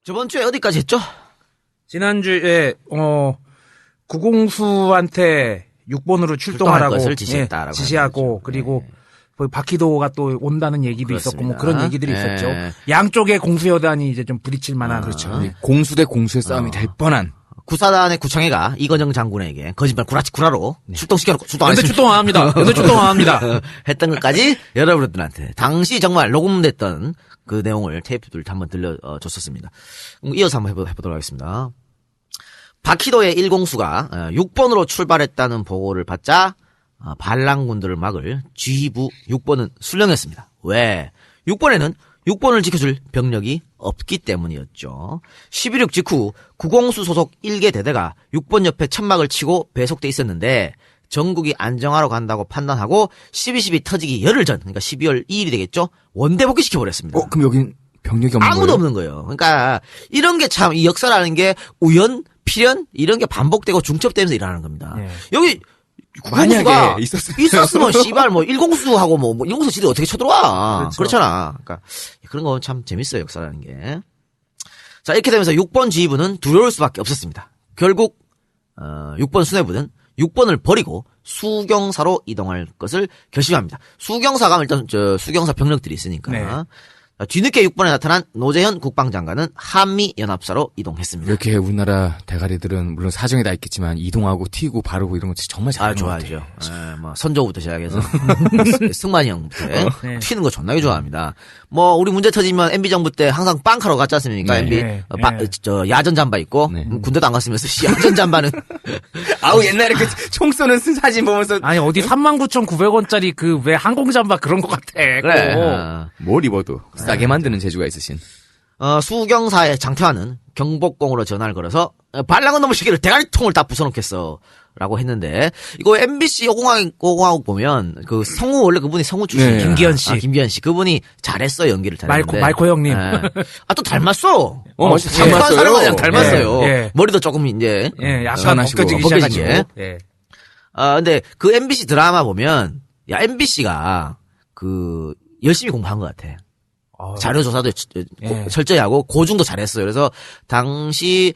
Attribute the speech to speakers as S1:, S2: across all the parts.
S1: 저번 주에 어디까지 했죠?
S2: 지난주에 구공수한테 6번으로 출동하라고
S1: 것을 지시했다라고
S2: 지시하고 그리고 바퀴도가 또 온다는 얘기도
S1: 그렇습니다.
S2: 있었고 뭐 그런 얘기들이 있었죠. 양쪽의 공수여단이 이제 좀 부딪힐 만한
S3: 그렇죠. 공수 대 공수의 싸움이 될 뻔한.
S1: 구사단의 구청회가 이건영 장군에게 거짓말 구라로 출동시켜놓고 출동 안
S2: 연대
S1: 했습니다.
S2: 출동 안 합니다. 연대 출동 안 합니다.
S1: 했던 것까지 여러분들한테 당시 정말 녹음됐던 그 내용을 테이프들 한번 들려줬었습니다. 이어서 한번 해보도록 하겠습니다. 바퀴도의 1공수가 6번으로 출발했다는 보고를 받자 반란군들을 막을 지휘부 6번은 술령했습니다. 왜? 6번에는 6번을 지켜줄 병력이 없기 때문이었죠. 11.6 직후 구공수 소속 1개 대대가 6번 옆에 천막을 치고 배속돼 있었는데 전국이 안정하러 간다고 판단하고 12.12 터지기 열흘 전, 그러니까 12월 2일이 되겠죠. 원대 복귀시켜버렸습니다.
S3: 그럼 여긴 병력이 없는
S1: 아무도
S3: 거예요?
S1: 없는 거예요. 그러니까 이런 게 참 이 역사라는 게 우연, 필연 이런 게 반복되고 중첩되면서 일어나는 겁니다.
S2: 네.
S1: 여기
S3: 만약에
S1: 구공수가
S3: 있었으면
S1: 씨발 뭐 1공수하고 뭐 1공수 지들이 어떻게 쳐들어와.
S2: 그렇죠.
S1: 그렇잖아. 그러니까 그런 건 참 재밌어요, 역사라는 게. 자, 이렇게 되면서 6번 지휘부는 두려울 수밖에 없었습니다. 결국 6번 수뇌부는 6번을 버리고 수경사로 이동할 것을 결심합니다. 수경사가 가면 일단 수경사 병력들이 있으니까.
S2: 네.
S1: 뒤늦게 6번에 나타난 노재현 국방장관은 한미연합사로 이동했습니다.
S3: 이렇게 우리나라 대가리들은 물론 사정이 다 있겠지만 이동하고 튀고 바르고 이런 거 정말 잘하는 것
S1: 좋아하죠.
S3: 같아요.
S1: 뭐 선조부터 시작해서 승만이 형부터
S2: 네.
S1: 튀는 거 존나게 좋아합니다. 뭐 우리 문제 터지면 MB 정부 때 항상 빵카로 갔지 않습니까?
S3: 네.
S1: MB
S2: 네.
S1: 야전 잠바 입고
S3: 네.
S1: 군대도 안 갔으면서 야전 잠바는
S3: 아우 옛날에 그 총 쏘는 사진 보면서
S2: 아니 어디 39,900원짜리 그 왜 항공잠바 그런 것 같아.
S1: 그래.
S2: 꼭.
S3: 뭘 입어도 싸게 만드는 재주가 있으신.
S1: 수경사의 장태환은 경복궁으로 전화를 걸어서 반란군 놈의 시기를 대가리통을 다 부숴놓겠어 라고 했는데 이거 MBC 오공화국 보면 그 성우 원래 그분이 성우 출신이에요.
S3: 네.
S2: 김기현 씨.
S1: 김기현 씨 그분이 잘했어요. 연기를 잘했는데
S2: 말코 형님.
S1: 또 닮았어.
S3: 진짜
S1: 장태환
S3: 닮았어요.
S1: 사람이랑 닮았어요.
S2: 예.
S1: 머리도 조금 이제
S2: 예, 약간
S3: 벗겨지고.
S2: 벗겨지기
S1: 벗겨진
S2: 시작하죠.
S1: 게.
S2: 예.
S1: 근데 그 MBC 드라마 보면 야 MBC가 그 열심히 공부한 것 같아. 자료 조사도
S2: 예.
S1: 철저히 하고 고증도 잘했어요. 그래서 당시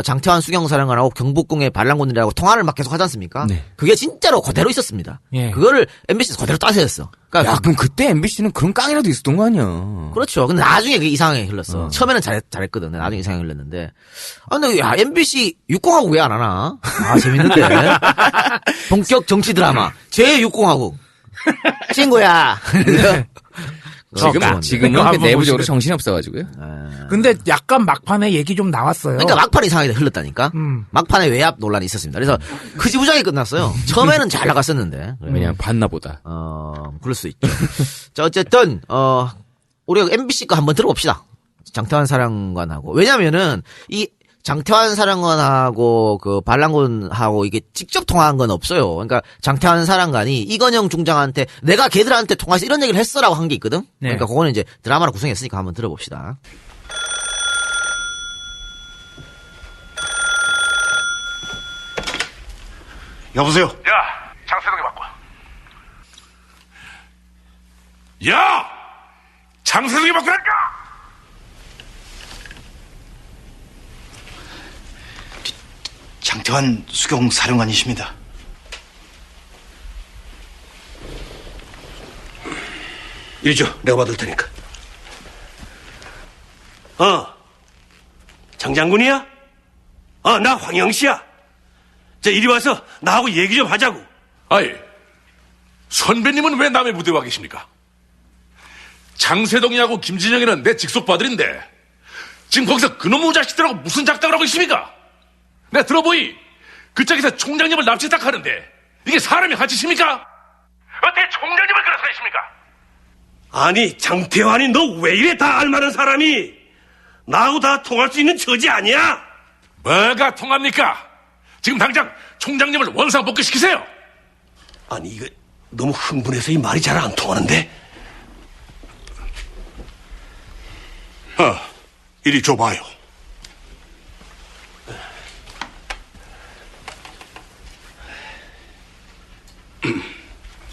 S1: 장태환 수경사령관하고 경복궁의 반란군들하고 통화를 막 계속 하지 않습니까?
S3: 네.
S1: 그게 진짜로 그대로 있었습니다.
S2: 예.
S1: 그거를 MBC에서 그대로 따서했어. 그러니까
S3: 야 그럼 그때 MBC는 그런 깡이라도 있었던 거 아니야?
S1: 그렇죠. 근데 나중에 그게 이상하게 흘렀어. 처음에는 잘했거든. 근데 나중에 이상하게 흘렀는데. 근데 야 MBC 육공화국 왜 안 하나? 재밌는데. 본격 정치 드라마 제 육공화국 친구야.
S3: 지금은
S2: 그러니까
S3: 그 내부적으로
S2: 보시면.
S3: 정신이 없어가지고요.
S2: 근데 약간 막판에 얘기 좀 나왔어요.
S1: 그러니까 막판에 이상하게 흘렀다니까. 막판에 외압 논란이 있었습니다. 그래서 흐지부장이 끝났어요. 처음에는 잘 나갔었는데.
S3: 왜냐면 봤나 보다.
S1: 그럴 수 있죠. 자, 어쨌든 우리가 MBC 거 한번 들어봅시다. 장태환 사령관하고. 왜냐면은 이 장태환 사령관하고 그 반란군하고 이게 직접 통화한 건 없어요. 그러니까 장태환 사령관이 이건영 중장한테 내가 걔들한테 통화해서 이런 얘기를 했어라고 한 게 있거든.
S2: 네.
S1: 그러니까 그거는 이제 드라마로 구성했으니까 한번 들어봅시다.
S4: 여보세요?
S5: 야, 장세동이 바꿔. 야! 장세동이 바꾸라니까!
S4: 장태환 수경 사령관이십니다. 이리 줘, 내가 받을 테니까. 장 장군이야? 나 황영씨야. 자, 이리 와서 나하고 얘기 좀 하자고.
S5: 아이, 선배님은 왜 남의 부대에 와 계십니까? 장세동이하고 김진영이는 내 직속바들인데 지금 거기서 그놈의 자식들하고 무슨 작당을 하고 있습니까? 내가 들어보이 그쪽에서 총장님을 납치딱 하는데 이게 사람이 가치십니까? 어떻게 총장님을 그렇게 하십니까?
S4: 아니, 장태환이 너 왜 이래 다 알만한 사람이? 나하고 다 통할 수 있는 처지 아니야?
S5: 뭐가 통합니까? 지금 당장 총장님을 원상복귀시키세요.
S4: 아니, 이거 너무 흥분해서 이 말이 잘 안 통하는데?
S5: 이리 줘봐요.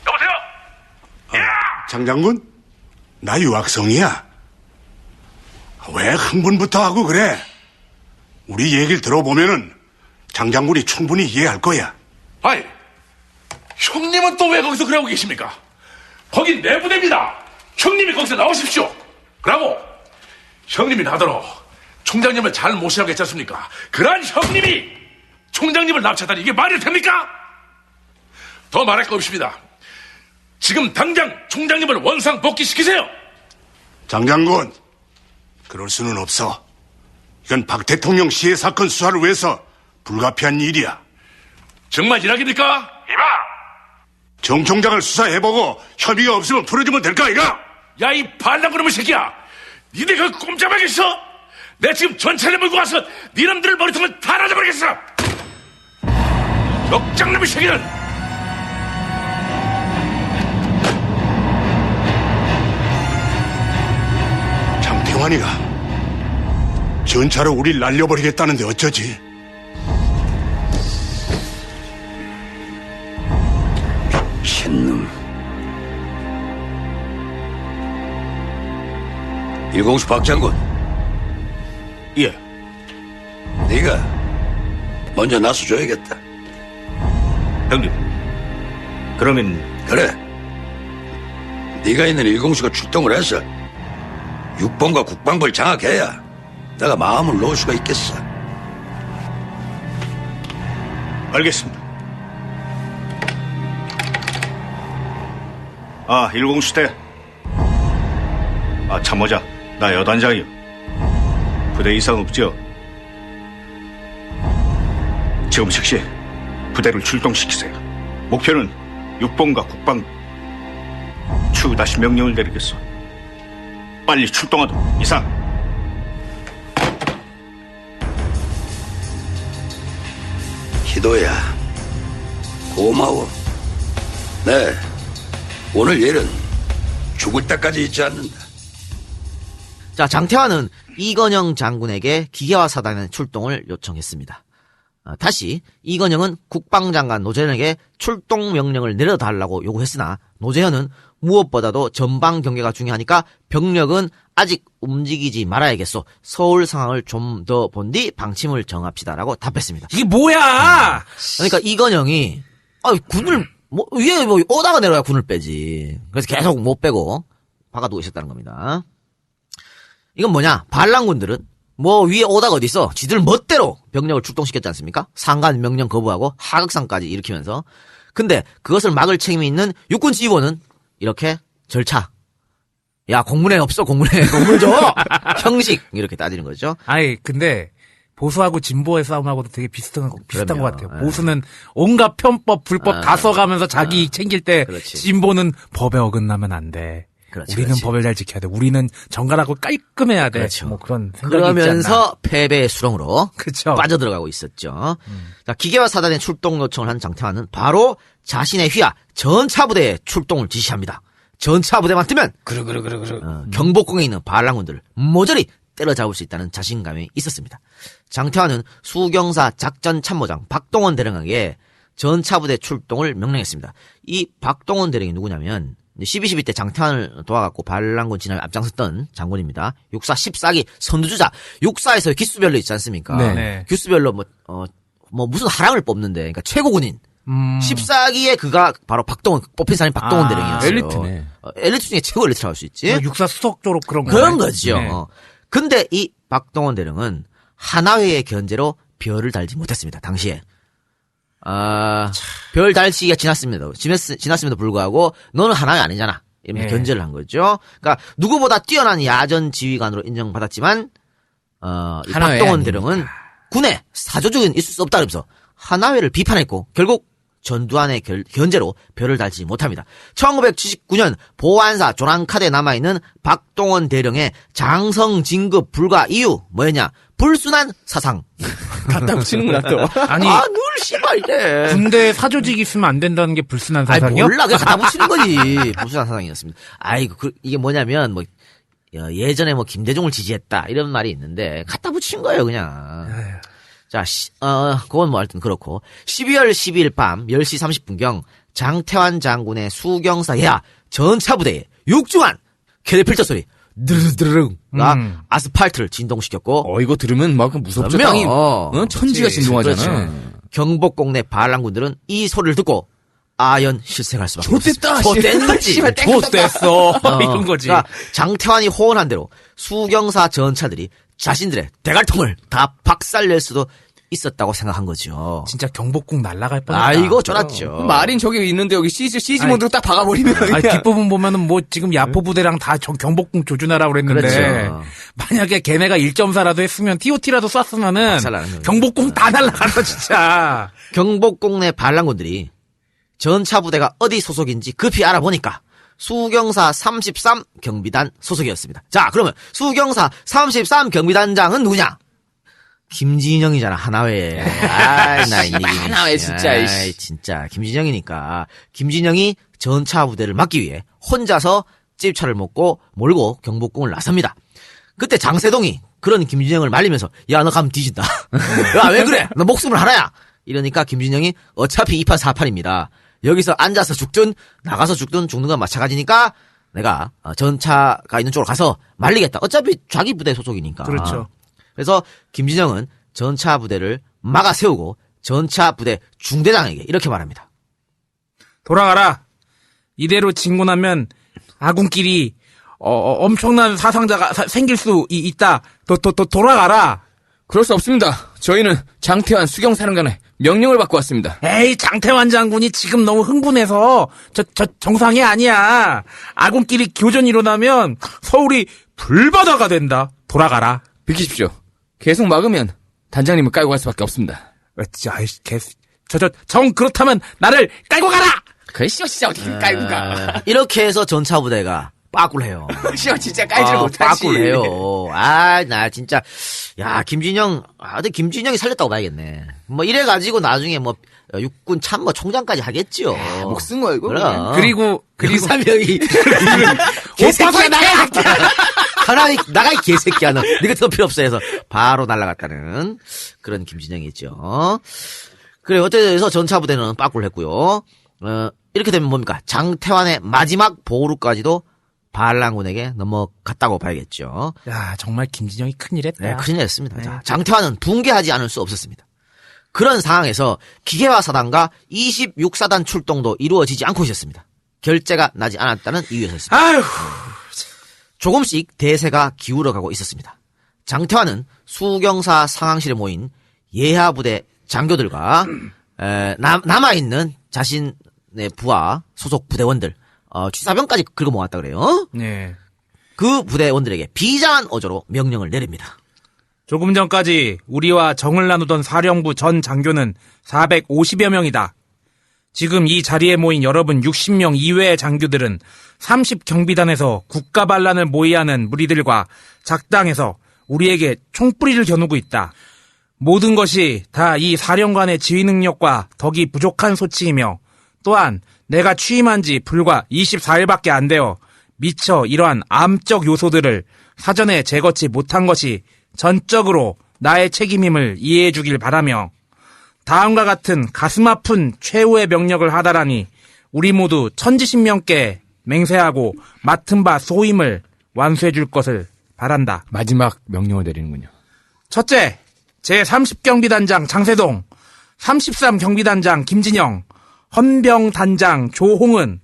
S5: 여보세요?
S6: 장 장군? 나 유학성이야. 왜 흥분부터 하고 그래? 우리 얘기를 들어보면은 장장군이 충분히 이해할 거야.
S5: 아이, 형님은 또 왜 거기서 그러고 계십니까? 거긴 내 부대입니다. 형님이 거기서 나오십시오. 그러고 형님이 나더러 총장님을 잘 모시라고 했지 않습니까? 그러한 형님이 총장님을 납치하다니 이게 말이 됩니까? 더 말할 거 없습니다. 지금 당장 총장님을 원상 복귀시키세요.
S6: 장장군, 그럴 수는 없어. 이건 박 대통령 시해 사건 수사를 위해서 불가피한 일이야.
S5: 정말 이야기입니까? 이봐!
S6: 정 총장을 수사해보고 협의가 없으면 풀어주면 될까, 이가?
S5: 야, 이 반란그놈의 새끼야! 니네 그 꼼짝하게 있어? 내 지금 전차를 몰고 와서 니놈들 머리통을 다 날려버리겠어! 역장놈의 새끼는!
S6: 장태환이가 전차로 우릴 날려버리겠다는데 어쩌지?
S7: 신놈. 일공수 박장군.
S4: 예.
S7: 네가 먼저 나서줘야겠다.
S4: 형님. 그러면
S7: 그래. 네가 있는 일공수가 출동을 해서 육본과 국방부를 장악해야 내가 마음을 놓을 수가 있겠어.
S4: 알겠습니다. 아, 1공수대. 아, 참모자. 나 여단장이요. 부대 이상 없죠? 지금 즉시 부대를 출동시키세요. 목표는 육본과 국방. 추후 다시 명령을 내리겠소. 빨리 출동하도록. 이상.
S7: 희도야, 고마워. 네, 오늘 일은 죽을 때까지 잊지 않는다.
S1: 자, 장태환은 이건영 장군에게 기계화 사단의 출동을 요청했습니다. 다시 이건영은 국방장관 노재현에게 출동 명령을 내려달라고 요구했으나 노재현은 무엇보다도 전방 경계가 중요하니까 병력은 아직 움직이지 말아야겠소. 서울 상황을 좀 더 본 뒤 방침을 정합시다라고 답했습니다.
S2: 이게 뭐야?
S1: 그러니까 이건영이 군을 위에 오다가 내려야 군을 빼지. 그래서 계속 못 빼고 박아두고 있었다는 겁니다. 이건 뭐냐? 반란군들은 위에 오다가 어디 있어? 지들 멋대로 병력을 출동시켰지 않습니까? 상관 명령 거부하고 하극상까지 일으키면서. 근데 그것을 막을 책임이 있는 육군 지휘원은 이렇게 절차. 야, 공문회 없어, 공문회. 공문 줘! 형식. 이렇게 따지는 거죠.
S2: 아니, 근데 보수하고 진보의 싸움하고도 되게 비슷한 것
S1: 그럼요.
S2: 같아요. 보수는 온갖 편법, 불법 다 써가면서 자기 챙길 때
S1: 그렇지.
S2: 진보는 법에 어긋나면 안 돼.
S1: 그렇지,
S2: 우리는
S1: 그렇지.
S2: 법을 잘 지켜야 돼. 우리는 정갈하고 깔끔해야 돼.
S1: 그렇죠.
S2: 뭐 그런 생각이
S1: 그러면서 패배의 수렁으로
S2: 그쵸.
S1: 빠져들어가고 있었죠. 자, 기계화 사단의 출동 요청을 한 장태환은 바로 자신의 휘하 전차부대의 출동을 지시합니다. 전차부대만 뜨면
S3: 그래.
S1: 경복궁에 있는 반란군들을 모조리 때려잡을 수 있다는 자신감이 있었습니다. 장태환은 수경사 작전참모장 박동원 대령에게 전차부대 출동을 명령했습니다. 이 박동원 대령이 누구냐면 12.12 때 장태환을 도와갖고 반란군 진압에 앞장섰던 장군입니다. 육사 14기 선두주자. 육사에서 기수별로 있지 않습니까?
S2: 네.
S1: 기수별로 무슨 하랑을 뽑는데, 그러니까 최고군인. 14기에 그가 바로 뽑힌 사람이 박동원 대령이었어요.
S2: 엘리트네.
S1: 엘리트 중에 최고 엘리트라고 할 수 있지.
S2: 육사 수석조로 그런
S1: 그런
S2: 거네.
S1: 거죠.
S2: 네.
S1: 근데 이 박동원 대령은 하나회의 견제로 별을 달지 못했습니다. 당시에. 별 달치기가 지났음에도 불구하고 너는 하나회 아니잖아. 이러면서
S2: 네.
S1: 견제를 한 거죠. 그러니까 누구보다 뛰어난 야전 지휘관으로 인정받았지만 이
S3: 하나회
S1: 박동원
S3: 아닙니다.
S1: 대령은 군에 사조직은 있을 수 없다 그러면서 하나회를 비판했고 결국 전두환의 견제로 별을 달지 못합니다. 1979년 보안사 조랑카드에 남아있는 박동원 대령의 장성 진급 불가 이유 뭐였냐? 불순한 사상.
S3: 갖다 붙이는구나 또.
S2: 아니
S1: 늘 씨발 이래.
S2: 군대에 사조직이 있으면 안 된다는 게 불순한
S1: 아니
S2: 사상이요?
S1: 몰라 그냥 갖다 붙이는 거지. 불순한 사상이었습니다. 아이고 이게 뭐냐면 예전에 김대중을 지지했다 이런 말이 있는데 갖다 붙인 거예요 그냥. 자, 그건 하여튼 그렇고 12월 12일 밤 10시 30분경 장태환 장군의 수경사 예하 전차부대에 육중한 캐리필터 소리 드르르르가 아스팔트를 진동시켰고
S3: 이거 들으면 막 무섭죠.
S1: 그러면,
S3: 땅이 천지가 진동하잖아.
S1: 경복궁 내 반란군들은 이 소리를 듣고 아연 실색할 수밖에
S3: 좋댔다,
S1: 없었습니다. 좋댔지.
S2: 좋댔어. 이런 거지.
S1: 그러니까 장태환이 호언한 대로 수경사 전차들이 자신들의 대갈통을 다 박살낼 수도 있었다고 생각한 거죠.
S2: 진짜 경복궁 날아갈 뻔했다.
S1: 아이고 쫄았죠.
S3: 마린 저기 있는데 여기 CG 모드로 딱 박아버리면
S2: 아니,
S3: 그냥.
S2: 뒷부분 보면은 뭐 지금 야포 부대랑 다 경복궁 조준하라고 그랬는데
S1: 그렇죠.
S2: 만약에 걔네가 1.4라도 했으면 TOT라도 쐈으면은
S1: 박살나는 거죠.
S2: 경복궁 다 날아간다 진짜.
S1: 경복궁 내 반란군들이 전차 부대가 어디 소속인지 급히 알아보니까 수경사 33 경비단 소속이었습니다. 자, 그러면 수경사 33 경비단장은 누구냐? 김진영이잖아, 하나회. 아이, 나 이게
S3: 하나회, 진짜,
S1: 아이, 진짜 김진영이니까 김진영이 전차 부대를 막기 위해 혼자서 찝차를 몰고 경복궁을 나섭니다. 그때 장세동이 그런 김진영을 말리면서 야, 너 가면 뒤진다. 야, 왜 그래? 너 목숨을 하나야. 이러니까 김진영이 어차피 2판 4판입니다. 여기서 앉아서 죽든 나가서 죽든 죽는 건 마찬가지니까 내가 전차가 있는 쪽으로 가서 말리겠다. 어차피 자기 부대 소속이니까.
S2: 그렇죠.
S1: 그래서 김진영은 전차 부대를 막아 세우고 전차 부대 중대장에게 이렇게 말합니다.
S2: 돌아가라. 이대로 진고 나면 아군끼리 엄청난 사상자가 생길 수 있다. 돌아가라.
S3: 그럴 수 없습니다. 저희는 장태환 수경사령관의 명령을 받고 왔습니다.
S2: 에이, 장태환 장군이 지금 너무 흥분해서 저 정상이 아니야. 아군끼리 교전이 일어나면 서울이 불바다가 된다. 돌아가라.
S3: 비키십시오. 계속 막으면 단장님을 깔고 갈 수밖에 없습니다.
S2: 아이씨, 정 그렇다면 나를 깔고 가라.
S3: 그래, 진짜 어떻게 깔고 가.
S1: 이렇게 해서 전차 부대가 빠꾸를 해요.
S3: 진짜 깔지를 못하지.
S1: 빠꾸를 해요. 아, 나 진짜 야, 김진영, 근데 김진영이 살렸다고 봐야겠네. 뭐 이래가지고 나중에 뭐 육군 참모 총장까지 하겠죠.
S3: 목 쓴 거야, 이거.
S1: 그럼.
S2: 그리고
S1: 사명이 개새끼야 나가 이 개새끼야 너. 네가 더 필요 없어 해서 바로 날아갔다는 그런 김진영이었죠. 그래 어때서 전차 부대는 빠꾸를 했고요. 이렇게 되면 뭡니까? 장태환의 마지막 보루까지도 반란군에게 넘어갔다고 봐야겠죠.
S2: 야, 정말 김진영이 큰일 했다.
S1: 네, 큰일 났습니다. 자, 장태환은 붕괴하지 않을 수 없었습니다. 그런 상황에서 기계화 사단과 26사단 출동도 이루어지지 않고 있었습니다. 결재가 나지 않았다는 이유였습니다.
S2: 아휴.
S1: 조금씩 대세가 기울어가고 있었습니다. 장태환은 수경사 상황실에 모인 예하부대 장교들과 남아있는 자신의 부하 소속 부대원들 취사병까지 긁어 모았다 그래요.
S2: 네.
S1: 그 부대원들에게 비장한 어조로 명령을 내립니다.
S2: 조금 전까지 우리와 정을 나누던 사령부 전 장교는 450여 명이다. 지금 이 자리에 모인 여러분 60명 이외의 장교들은 30경비단에서 국가반란을 모의하는 무리들과 작당해서 우리에게 총뿌리를 겨누고 있다. 모든 것이 다 이 사령관의 지휘 능력과 덕이 부족한 소치이며 또한 내가 취임한 지 불과 24일밖에 안 되어 미처 이러한 암적 요소들을 사전에 재거치 못한 것이 전적으로 나의 책임임을 이해해 주길 바라며 다음과 같은 가슴 아픈 최후의 명령을 하다라니 우리 모두 천지신명께 맹세하고 맡은 바 소임을 완수해 줄 것을 바란다.
S3: 마지막 명령을 내리는군요.
S2: 첫째, 제30경비단장 장세동, 33경비단장 김진영, 헌병단장 조홍은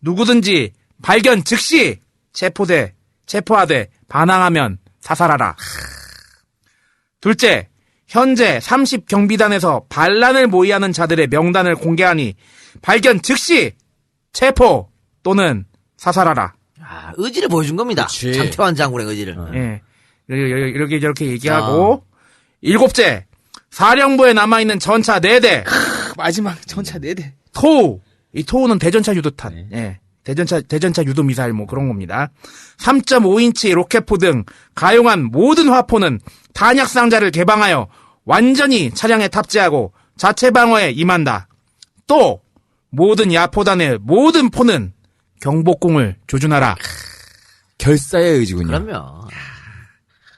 S2: 누구든지 발견 즉시 체포하되 반항하면 사살하라. 둘째, 현재 30경비단에서 반란을 모의하는 자들의 명단을 공개하니 발견 즉시 체포 또는 사살하라.
S1: 아, 의지를 보여준 겁니다.
S3: 그치.
S1: 장태환 장군의 의지를.
S2: 예. 이렇게 저렇게 얘기하고 일곱째, 사령부에 남아있는 전차 4대
S3: 마지막 전차 4대.
S2: 토우. 이 토우는 대전차 유도탄. 예. 대전차 유도 미사일 뭐 그런 겁니다. 3.5인치 로켓포 등 가용한 모든 화포는 탄약 상자를 개방하여 완전히 차량에 탑재하고 자체 방어에 임한다. 또 모든 야포단의 모든 포는 경복궁을 조준하라.
S3: 결사의 의지군요.
S1: 그럼요.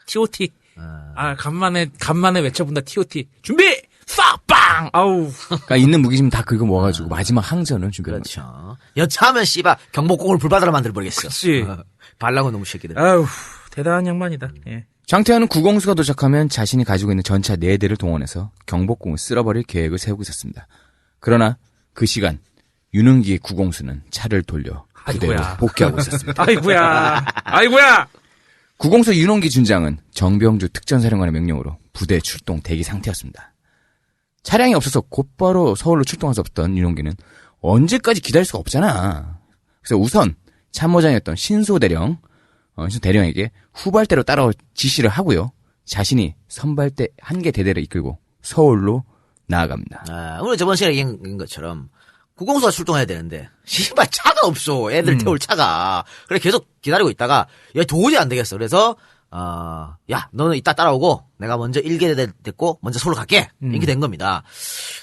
S2: TOT. 아, 간만에 외쳐본다. TOT. 준비! 싹! 빵! 아우.
S3: 그러니까 있는 무기심 다 긁어 모아가지고 마지막 항전을 준비한 거죠.
S1: 그렇죠. 여차하면 씨발 경복궁을 불바다로 만들어버리겠어.
S2: 그치.
S1: 반란군 놈 새끼들.
S2: 아우, 대단한 양반이다. 예.
S3: 장태환은 구공수가 도착하면 자신이 가지고 있는 전차 4대를 동원해서 경복궁을 쓸어버릴 계획을 세우고 있었습니다. 그러나 그 시간 윤은기의 구공수는 차를 돌려 부대로
S2: 아이고야.
S3: 복귀하고 있었습니다.
S2: 아이고야!
S3: 구공수 윤은기 준장은 정병주 특전사령관의 명령으로 부대 출동 대기 상태였습니다. 차량이 없어서 곧바로 서울로 출동할 수 없던 윤은기는 언제까지 기다릴 수가 없잖아. 그래서 우선 참모장이었던 신소 대령에게 후발대로 따라올 지시를 하고요. 자신이 선발대 한 개 대대를 이끌고 서울로 나아갑니다.
S1: 우리 저번 시간에 얘기한 것처럼 구공수가 출동해야 되는데 씨발 차가 없어. 애들 태울 차가. 그래 계속 기다리고 있다가 야 도저히 안 되겠어. 그래서 야 너는 이따 따라오고 내가 먼저 1개 대대 됐고 먼저 서울로 갈게. 이렇게 된 겁니다.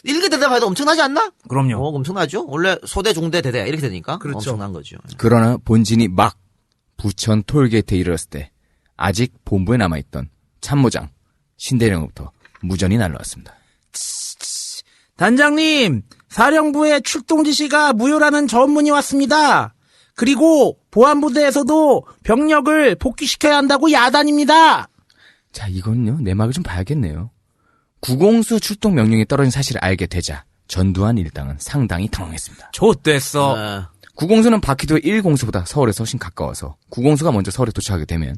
S1: 1개 대대만 해도 엄청나지 않나?
S2: 그럼요.
S1: 엄청나죠. 원래 소대 중대 대대 이렇게 되니까
S2: 그렇죠.
S1: 엄청난 거죠.
S3: 그러나 본진이 막 부천 톨게이트에 이르렀을 때 아직 본부에 남아있던 참모장 신대령으로부터 무전이 날라왔습니다.
S2: 단장님, 사령부의 출동 지시가 무효라는 전문이 왔습니다. 그리고 보안부대에서도 병력을 복귀시켜야 한다고 야단입니다.
S3: 자, 이건요, 내막을 좀 봐야겠네요. 구공수 출동 명령이 떨어진 사실을 알게 되자 전두환 일당은 상당히 당황했습니다.
S2: 좋댔어.
S3: 구공수는 바퀴도 1공수보다 서울에서 훨씬 가까워서 구공수가 먼저 서울에 도착하게 되면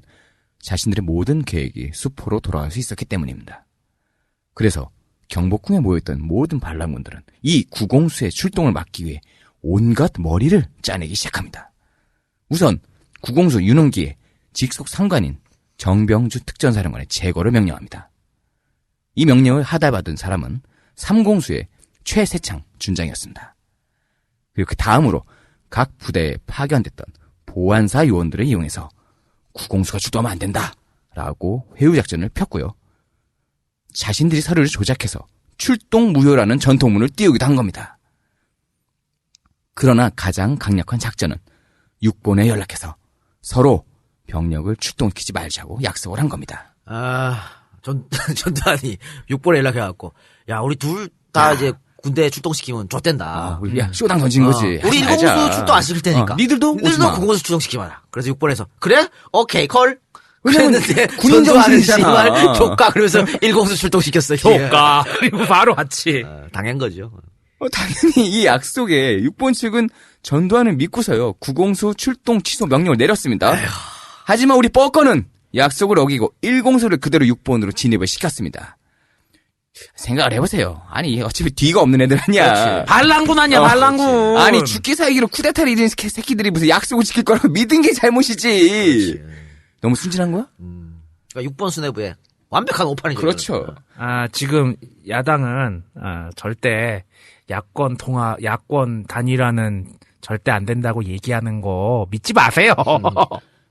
S3: 자신들의 모든 계획이 수포로 돌아갈 수 있었기 때문입니다. 그래서 경복궁에 모여있던 모든 반란군들은 이 구공수의 출동을 막기 위해 온갖 머리를 짜내기 시작합니다. 우선 구공수 윤은기의 직속 상관인 정병주 특전사령관의 제거를 명령합니다. 이 명령을 하달받은 사람은 삼공수의 최세창 준장이었습니다. 그리고 그 다음으로 각 부대에 파견됐던 보안사 요원들을 이용해서 구공수가 출동하면 안 된다라고 회유작전을 폈고요. 자신들이 서류를 조작해서 출동 무효라는 전통문을 띄우기도 한 겁니다. 그러나 가장 강력한 작전은 육본에 연락해서 서로 병력을 출동시키지 말자고 약속을 한 겁니다.
S1: 전두환이 6번에 연락해갖고 야 우리 둘 다 이제 군대 출동시키면 좆된다.
S3: 우리 쇼당 던진 거지.
S1: 우리
S3: 하지 말자.
S1: 1공수 출동 안 시킬 테니까.
S3: 니들도 오지 마.
S1: 9공수 출동시키마라. 그래서 6번에서 그래? 오케이 콜.
S3: 왜냐면
S1: 그랬는데
S3: 군인
S1: 전두환은
S3: 정신이잖아.
S1: 씨발 조카 그러면서 1공수 출동시켰어.
S2: 효과. 그리고 바로 왔지.
S1: 당한 거죠.
S3: 당연히 이 약속에 6번 측은 전두환을 믿고서요. 구공수 출동 취소 명령을 내렸습니다. 하지만 우리 뻐꺼는 약속을 어기고 1공수를 그대로 6번으로 진입을 시켰습니다. 생각을 해보세요. 아니 어차피 뒤가 없는 애들 아니야.
S2: 반란군 아니야, 반란군.
S3: 아니 죽기 살기로 쿠데타를 이룬 새끼들이 무슨 약속을 지킬 거라고 믿은 게 잘못이지. 너무 순진한 거야?
S1: 그러니까 6번 수뇌부에 완벽한 오판이죠.
S3: 그렇죠.
S2: 지금 야당은 절대 야권 단일화는 절대 안 된다고 얘기하는 거 믿지 마세요.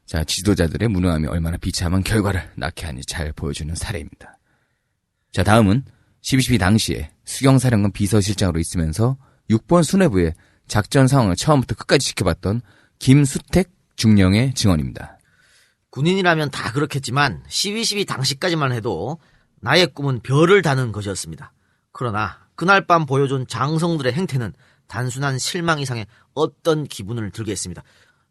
S3: 자, 지도자들의 무능함이 얼마나 비참한 결과를 낳게 하는지 잘 보여주는 사례입니다. 자, 다음은 12.12 당시에 수경사령관 비서실장으로 있으면서 6번 수뇌부의 작전 상황을 처음부터 끝까지 지켜봤던 김수택 중령의 증언입니다.
S1: 군인이라면 다 그렇겠지만 12.12 당시까지만 해도 나의 꿈은 별을 다는 것이었습니다. 그러나 그날 밤 보여준 장성들의 행태는 단순한 실망 이상의 어떤 기분을 들게 했습니다.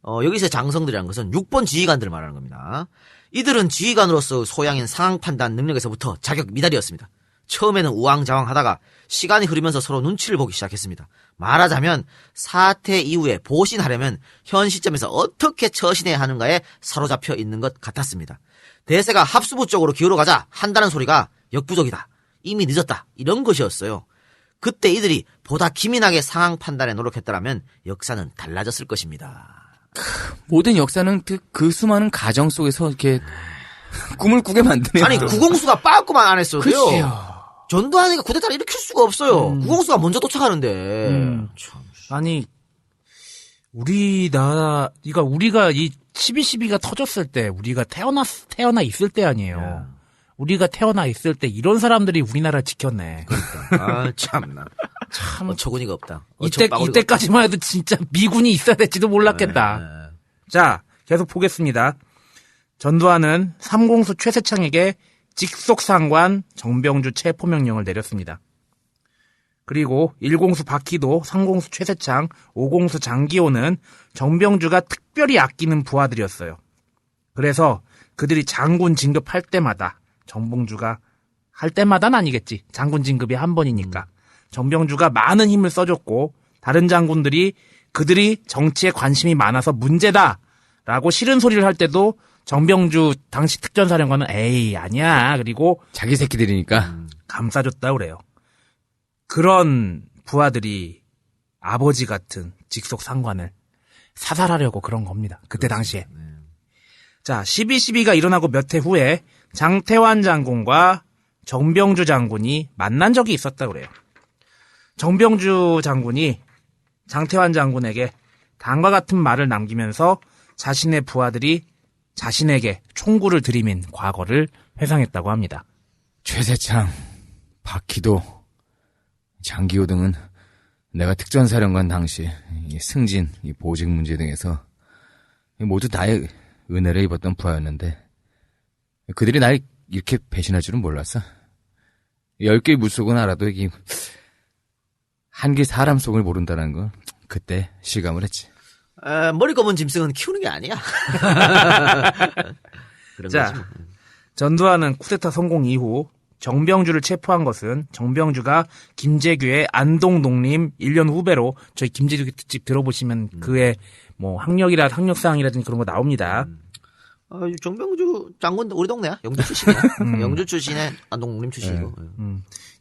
S1: 여기서 장성들이라는 것은 6번 지휘관들을 말하는 겁니다. 이들은 지휘관으로서 소양인 상황 판단 능력에서부터 자격 미달이었습니다. 처음에는 우왕좌왕하다가 시간이 흐르면서 서로 눈치를 보기 시작했습니다. 말하자면 사태 이후에 보신하려면 현 시점에서 어떻게 처신해야 하는가에 사로잡혀 있는 것 같았습니다. 대세가 합수부 쪽으로 기울어가자 한다는 소리가 역부족이다. 이미 늦었다. 이런 것이었어요. 그때 이들이 보다 기민하게 상황 판단에 노력했더라면 역사는 달라졌을 것입니다.
S3: 모든 역사는 그 수많은 가정 속에서 이렇게 꿈을 꾸게 만드네요.
S1: 아니 구공수가 빠꾸만 안 했어도요.
S3: 글쎄요.
S1: 전두환이가 쿠데타를 일으킬 수가 없어요. 구공수가 먼저 도착하는데. 참.
S2: 아니 우리가 이 12.12가 터졌을 때 우리가 태어나 있을 때 아니에요. 우리가 태어나 있을 때 이런 사람들이 우리나라를 지켰네.
S1: 아 참나. 참 어처구니가 없다.
S2: 이때까지만 해도 진짜 미군이 있어야 될지도 몰랐겠다. 자, 계속 보겠습니다. 전두환은 삼공수 최세창에게 직속상관 정병주 체포명령을 내렸습니다. 그리고 1공수 박희도, 3공수 최세창, 5공수 장기호는 정병주가 특별히 아끼는 부하들이었어요. 그래서 그들이 장군 진급할 때마다 정봉주가 할 때마다는 아니겠지. 장군 진급이 한 번이니까. 정병주가 많은 힘을 써줬고 다른 장군들이 그들이 정치에 관심이 많아서 문제다라고 싫은 소리를 할 때도 정병주 당시 특전사령관은 에이 아니야. 그리고
S3: 자기 새끼들이니까.
S2: 감싸줬다 그래요. 그런 부하들이 아버지 같은 직속 상관을 사살하려고 그런 겁니다. 그때 당시에. 자, 12.12가 일어나고 몇 해 후에 장태환 장군과 정병주 장군이 만난 적이 있었다 그래요. 정병주 장군이 장태환 장군에게 다음과 같은 말을 남기면서 자신의 부하들이 자신에게 총구를 들이민 과거를 회상했다고 합니다.
S3: 최세창, 박희도, 장기호 등은 내가 특전사령관 당시 이 승진, 이 보직 문제 등에서 모두 나의 은혜를 입었던 부하였는데 그들이 날 이렇게 배신할 줄은 몰랐어. 10개의 물속은 알아도 이게 한 개 사람 속을 모른다는 걸 그때 실감을 했지.
S1: 머리 검은 짐승은 키우는 게 아니야. 그런
S2: 자,
S1: 거지 뭐.
S2: 전두환은 쿠데타 성공 이후 정병주를 체포한 것은 정병주가 김재규의 안동 농림 1년 후배로 저희 김재규 특집 들어보시면 그의 뭐 학력사항이라든지 그런 거 나옵니다.
S1: 정병주 장군 우리 동네야. 영주 출신이야. 영주 출신의 안동 농림 출신이고.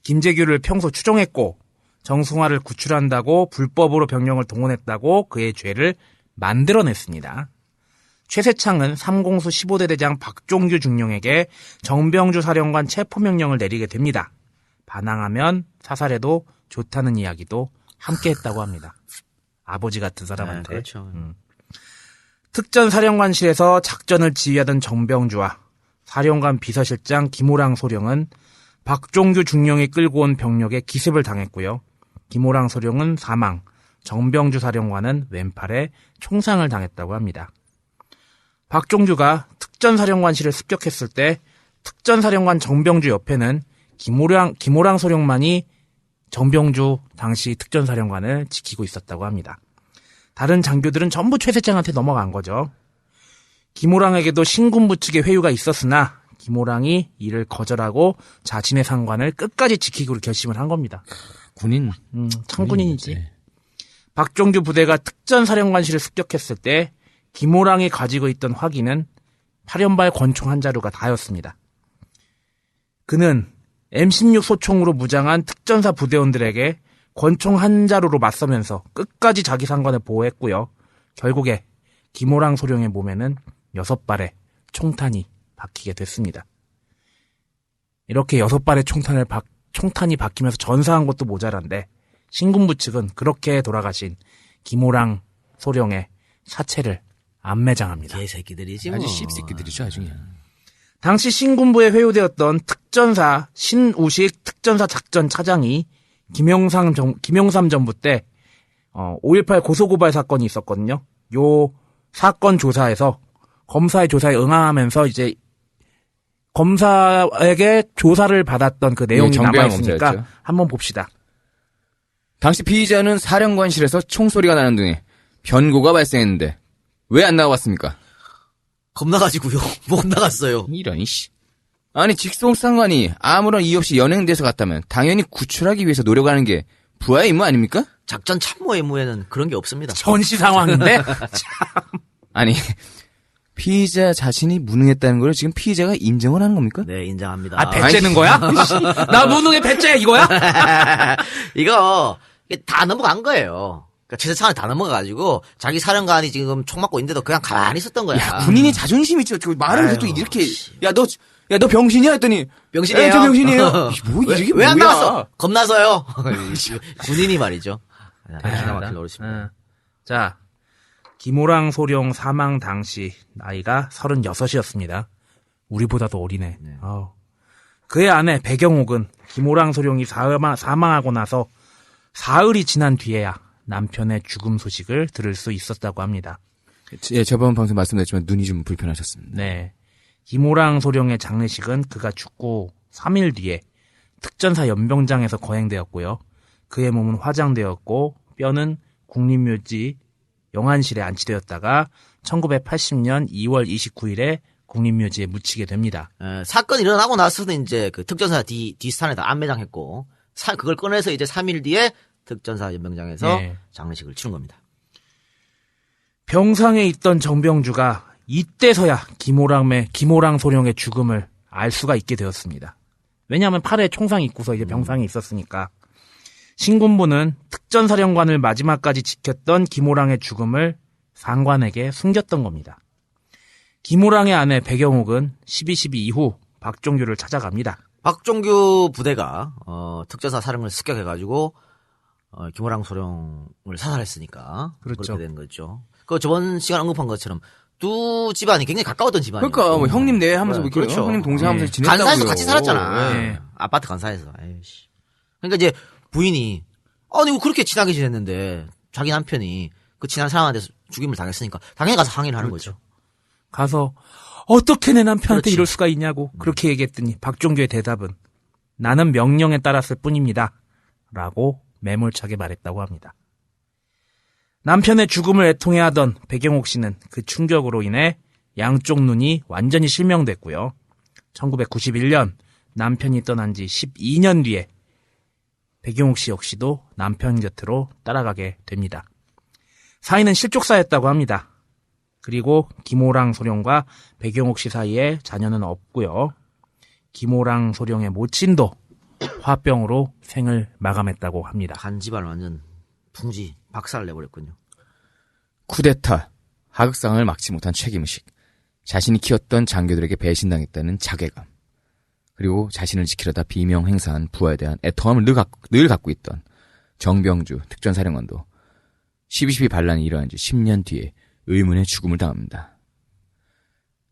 S2: 김재규를 평소 추종했고 정승화를 구출한다고 불법으로 병력을 동원했다고 그의 죄를 만들어냈습니다. 최세창은 삼공수 15대 대장 박종규 중령에게 정병주 사령관 체포명령을 내리게 됩니다. 반항하면 사살해도 좋다는 이야기도 함께했다고 합니다. 아버지 같은 사람한테.
S1: 그렇죠.
S2: 특전사령관실에서 작전을 지휘하던 정병주와 사령관 비서실장 김호랑 소령은 박종규 중령이 끌고 온 병력에 기습을 당했고요. 김호랑 소령은 사망, 정병주 사령관은 왼팔에 총상을 당했다고 합니다. 박종규가 특전사령관실을 습격했을 때 특전사령관 정병주 옆에는 김호랑 소령만이 정병주 당시 특전사령관을 지키고 있었다고 합니다. 다른 장교들은 전부 최세창한테 넘어간 거죠. 김호랑에게도 신군부 측의 회유가 있었으나 김호랑이 이를 거절하고 자신의 상관을 끝까지 지키기로 결심을 한 겁니다.
S3: 군인.
S2: 참군인이지.
S3: 네.
S2: 박종규 부대가 특전사령관실을 습격했을 때 김호랑이 가지고 있던 화기는 8연발 권총 한 자루가 다였습니다. 그는 M16 소총으로 무장한 특전사 부대원들에게 권총 한 자루로 맞서면서 끝까지 자기 상관을 보호했고요. 결국에 김호랑 소령의 몸에는 6발의 총탄이 박히게 됐습니다. 이렇게 6발의 총탄이 박히면서 전사한 것도 모자란데 신군부 측은 그렇게 돌아가신 김호랑 소령의 사체를 안매장합니다.
S1: 개새끼들이지 뭐.
S3: 아주 씹새끼들이죠, 아주 그냥.
S2: 당시 신군부에 회유되었던 특전사 신우식 특전사 작전 차장이 김영삼 전부 때 5.18 고소고발 사건이 있었거든요. 요 사건 조사에서 검사의 조사에 응하면서 이제 검사에게 조사를 받았던 그 내용이 남아있으니까
S3: 검사였죠.
S2: 한번 봅시다.
S3: 당시 피의자는 사령관실에서 총소리가 나는 등의 변고가 발생했는데 왜 안 나왔습니까?
S1: 겁나가지고요. 못 나갔어요.
S3: 이런 씨. 아니 직속 상관이 아무런 이유 없이 연행돼서 갔다면 당연히 구출하기 위해서 노력하는 게 부하의 임무 아닙니까?
S1: 작전 참모 임무에는 그런 게 없습니다.
S2: 전시 상황인데
S3: 아니 피의자 자신이 무능했다는 걸 지금 피의자가 인정을 하는 겁니까?
S1: 네, 인정합니다.
S2: 아 배째는 거야? 나 무능의 배째 이거야?
S1: 이게 다 넘어간 거예요. 그러니까 최세창을 다 넘어가가지고 자기 사령관이 지금 총 맞고 있는데도 그냥 가만히 있었던 거야.
S3: 야, 군인이 자존심이 있죠. 말을 해도
S1: 아유,
S3: 이렇게 야 너 병신이야 했더니
S1: 병신이에요.
S3: 저 병신이에요. 뭐 이게
S1: 왜 안
S3: 뭐야?
S1: 나왔어? 겁나서요. 군인이 말이죠. 기가 막힐 노릇입니다.
S2: 자, 김호랑 소령 사망 당시 나이가 36이었습니다. 우리보다도 어리네. 그의 아내 배경옥은 김호랑 소령이 사망하고 나서 사흘이 지난 뒤에야 남편의 죽음 소식을 들을 수 있었다고 합니다.
S3: 예, 저번 방송 말씀드렸지만 눈이 좀 불편하셨습니다.
S2: 네. 김호랑 소령의 장례식은 그가 죽고 3일 뒤에 특전사 연병장에서 거행되었고요. 그의 몸은 화장되었고 뼈는 국립묘지 영안실에 안치되었다가 1980년 2월 29일에 국립묘지에 묻히게 됩니다.
S1: 사건이 일어나고 나서는 이제 그 특전사 D스탄에다 안매장했고, 그걸 꺼내서 이제 3일 뒤에 특전사 연병장에서
S2: 예.
S1: 장례식을 치른 겁니다.
S2: 병상에 있던 정병주가 이때서야 김호랑 소령의 죽음을 알 수가 있게 되었습니다. 왜냐하면 팔에 총상이 있고서 이제 병상에 있었으니까. 신군부는 특전사령관을 마지막까지 지켰던 김호랑의 죽음을 상관에게 숨겼던 겁니다. 김호랑의 아내 배경옥은 12.12 이후 박종규를 찾아갑니다.
S1: 박종규 부대가 특전사 사령을 습격해가지고 김호랑 소령을 사살했으니까
S2: 그렇죠.
S1: 그렇게 된 거죠. 그 저번 시간 언급한 것처럼 두 집안이 굉장히 가까웠던 집안이에요.
S3: 그러니까 뭐 형님 내 하면서 뭐
S1: 그렇죠.
S3: 형님 동생 하면서
S2: 예.
S3: 지냈다고요.
S1: 간사에서 같이 살았잖아.
S2: 예.
S1: 아파트 간사에서. 에이씨. 그러니까 이제 부인이 아니 뭐 그렇게 친하게 지냈는데 자기 남편이 그 친한 사람한테 죽임을 당했으니까 당연히 가서 항의를 하는 거죠.
S2: 가서 어떻게 내 남편한테
S1: 그렇지.
S2: 이럴 수가 있냐고 그렇게 얘기했더니 박종규의 대답은 나는 명령에 따랐을 뿐입니다. 라고 매몰차게 말했다고 합니다. 남편의 죽음을 애통해하던 배경옥 씨는 그 충격으로 인해 양쪽 눈이 완전히 실명됐고요. 1991년 남편이 떠난 지 12년 뒤에 배경옥 씨 역시도 남편 곁으로 따라가게 됩니다. 사이는 실족사였다고 합니다. 그리고 김호랑 소령과 배경옥 씨 사이에 자녀는 없고요. 김호랑 소령의 모친도 화병으로 생을 마감했다고 합니다.
S1: 한 집안 완전 풍지 박살을 내버렸군요.
S3: 쿠데타, 하극상을 막지 못한 책임의식, 자신이 키웠던 장교들에게 배신당했다는 자괴감, 그리고 자신을 지키려다 비명 행사한 부하에 대한 애통함을 늘 갖고 있던 정병주 특전사령관도 12.12 반란이 일어난 지 10년 뒤에 의문의 죽음을 당합니다.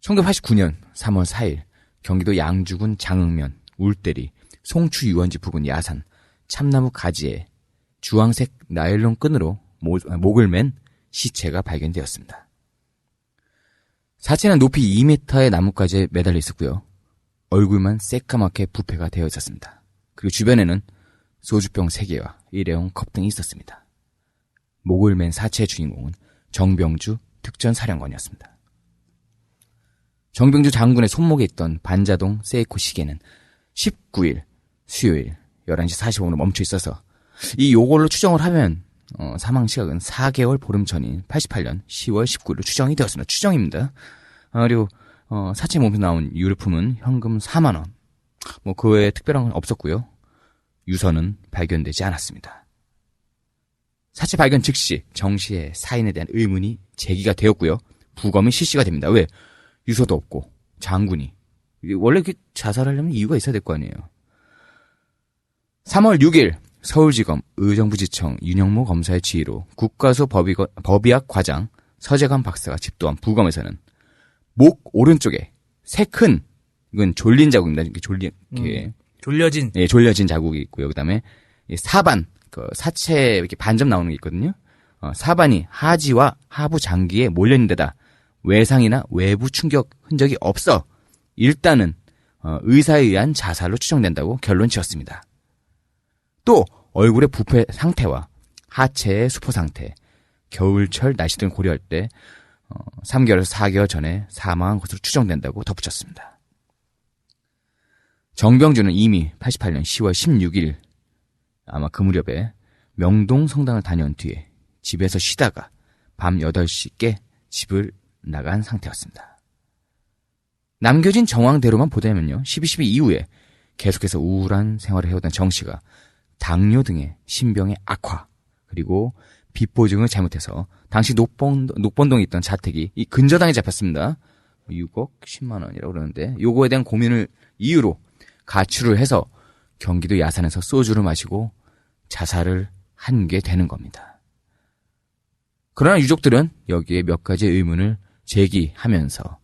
S3: 1989년 3월 4일 경기도 양주군 장흥면 울대리 송추 유원지 부근 야산 참나무 가지에 주황색 나일론 끈으로 목을 맨 시체가 발견되었습니다. 사체는 높이 2m의 나뭇가지에 매달려 있었고요. 얼굴만 새까맣게 부패가 되어 있었습니다. 그리고 주변에는 소주병 3개와 일회용 컵 등이 있었습니다. 목을 맨 사체의 주인공은 정병주 특전사령관이었습니다. 정병주 장군의 손목에 있던 반자동 세이코 시계는 19일 수요일 11시 45분으로 멈춰 있어서 요걸로 추정을 하면 사망 시각은 4개월 보름 전인 88년 10월 19일로 추정이 되었습니다. 추정입니다. 그리고 사체 몸에서 나온 유류품은 현금 4만 원. 뭐 그 외에 특별한 건 없었고요. 유서는 발견되지 않았습니다. 사체 발견 즉시 정 씨의 사인에 대한 의문이 제기가 되었고요. 부검이 실시가 됩니다. 왜? 유서도 없고 장군이 원래 이렇게 자살하려면 이유가 있어야 될 거 아니에요. 3월 6일 서울지검 의정부지청 윤영모 검사의 지휘로 국가수 법의학 과장 서재관 박사가 집도한 부검에서는 목 오른쪽에 새 큰 이건 졸린 자국입니다. 이렇게 졸려진 자국이 있고요. 그다음에 사반 사체 이렇게 반점 나오는 게 있거든요. 사반이 하지와 하부 장기에 몰려 있는 데다 외상이나 외부 충격 흔적이 없어 일단은 의사에 의한 자살로 추정된다고 결론 지었습니다. 또 얼굴의 부패 상태와 하체의 수포 상태, 겨울철 날씨 등을 고려할 때 3개월에서 4개월 전에 사망한 것으로 추정된다고 덧붙였습니다. 정병주는 이미 88년 10월 16일 아마 그 무렵에 명동 성당을 다녀온 뒤에 집에서 쉬다가 밤 8시께 집을 나간 상태였습니다. 남겨진 정황대로만 보자면요. 12.12 이후에 계속해서 우울한 생활을 해오던 정 씨가 당뇨 등의 신병의 악화 그리고 빚보증을 잘못해서 당시 녹본동에 있던 자택이 이 근저당에 잡혔습니다. 6억 10만 원이라고 그러는데 요거에 대한 고민을 이유로 가출을 해서 경기도 야산에서 소주를 마시고 자살을 한 게 되는 겁니다. 그러나 유족들은 여기에 몇 가지의 의문을 제기하면서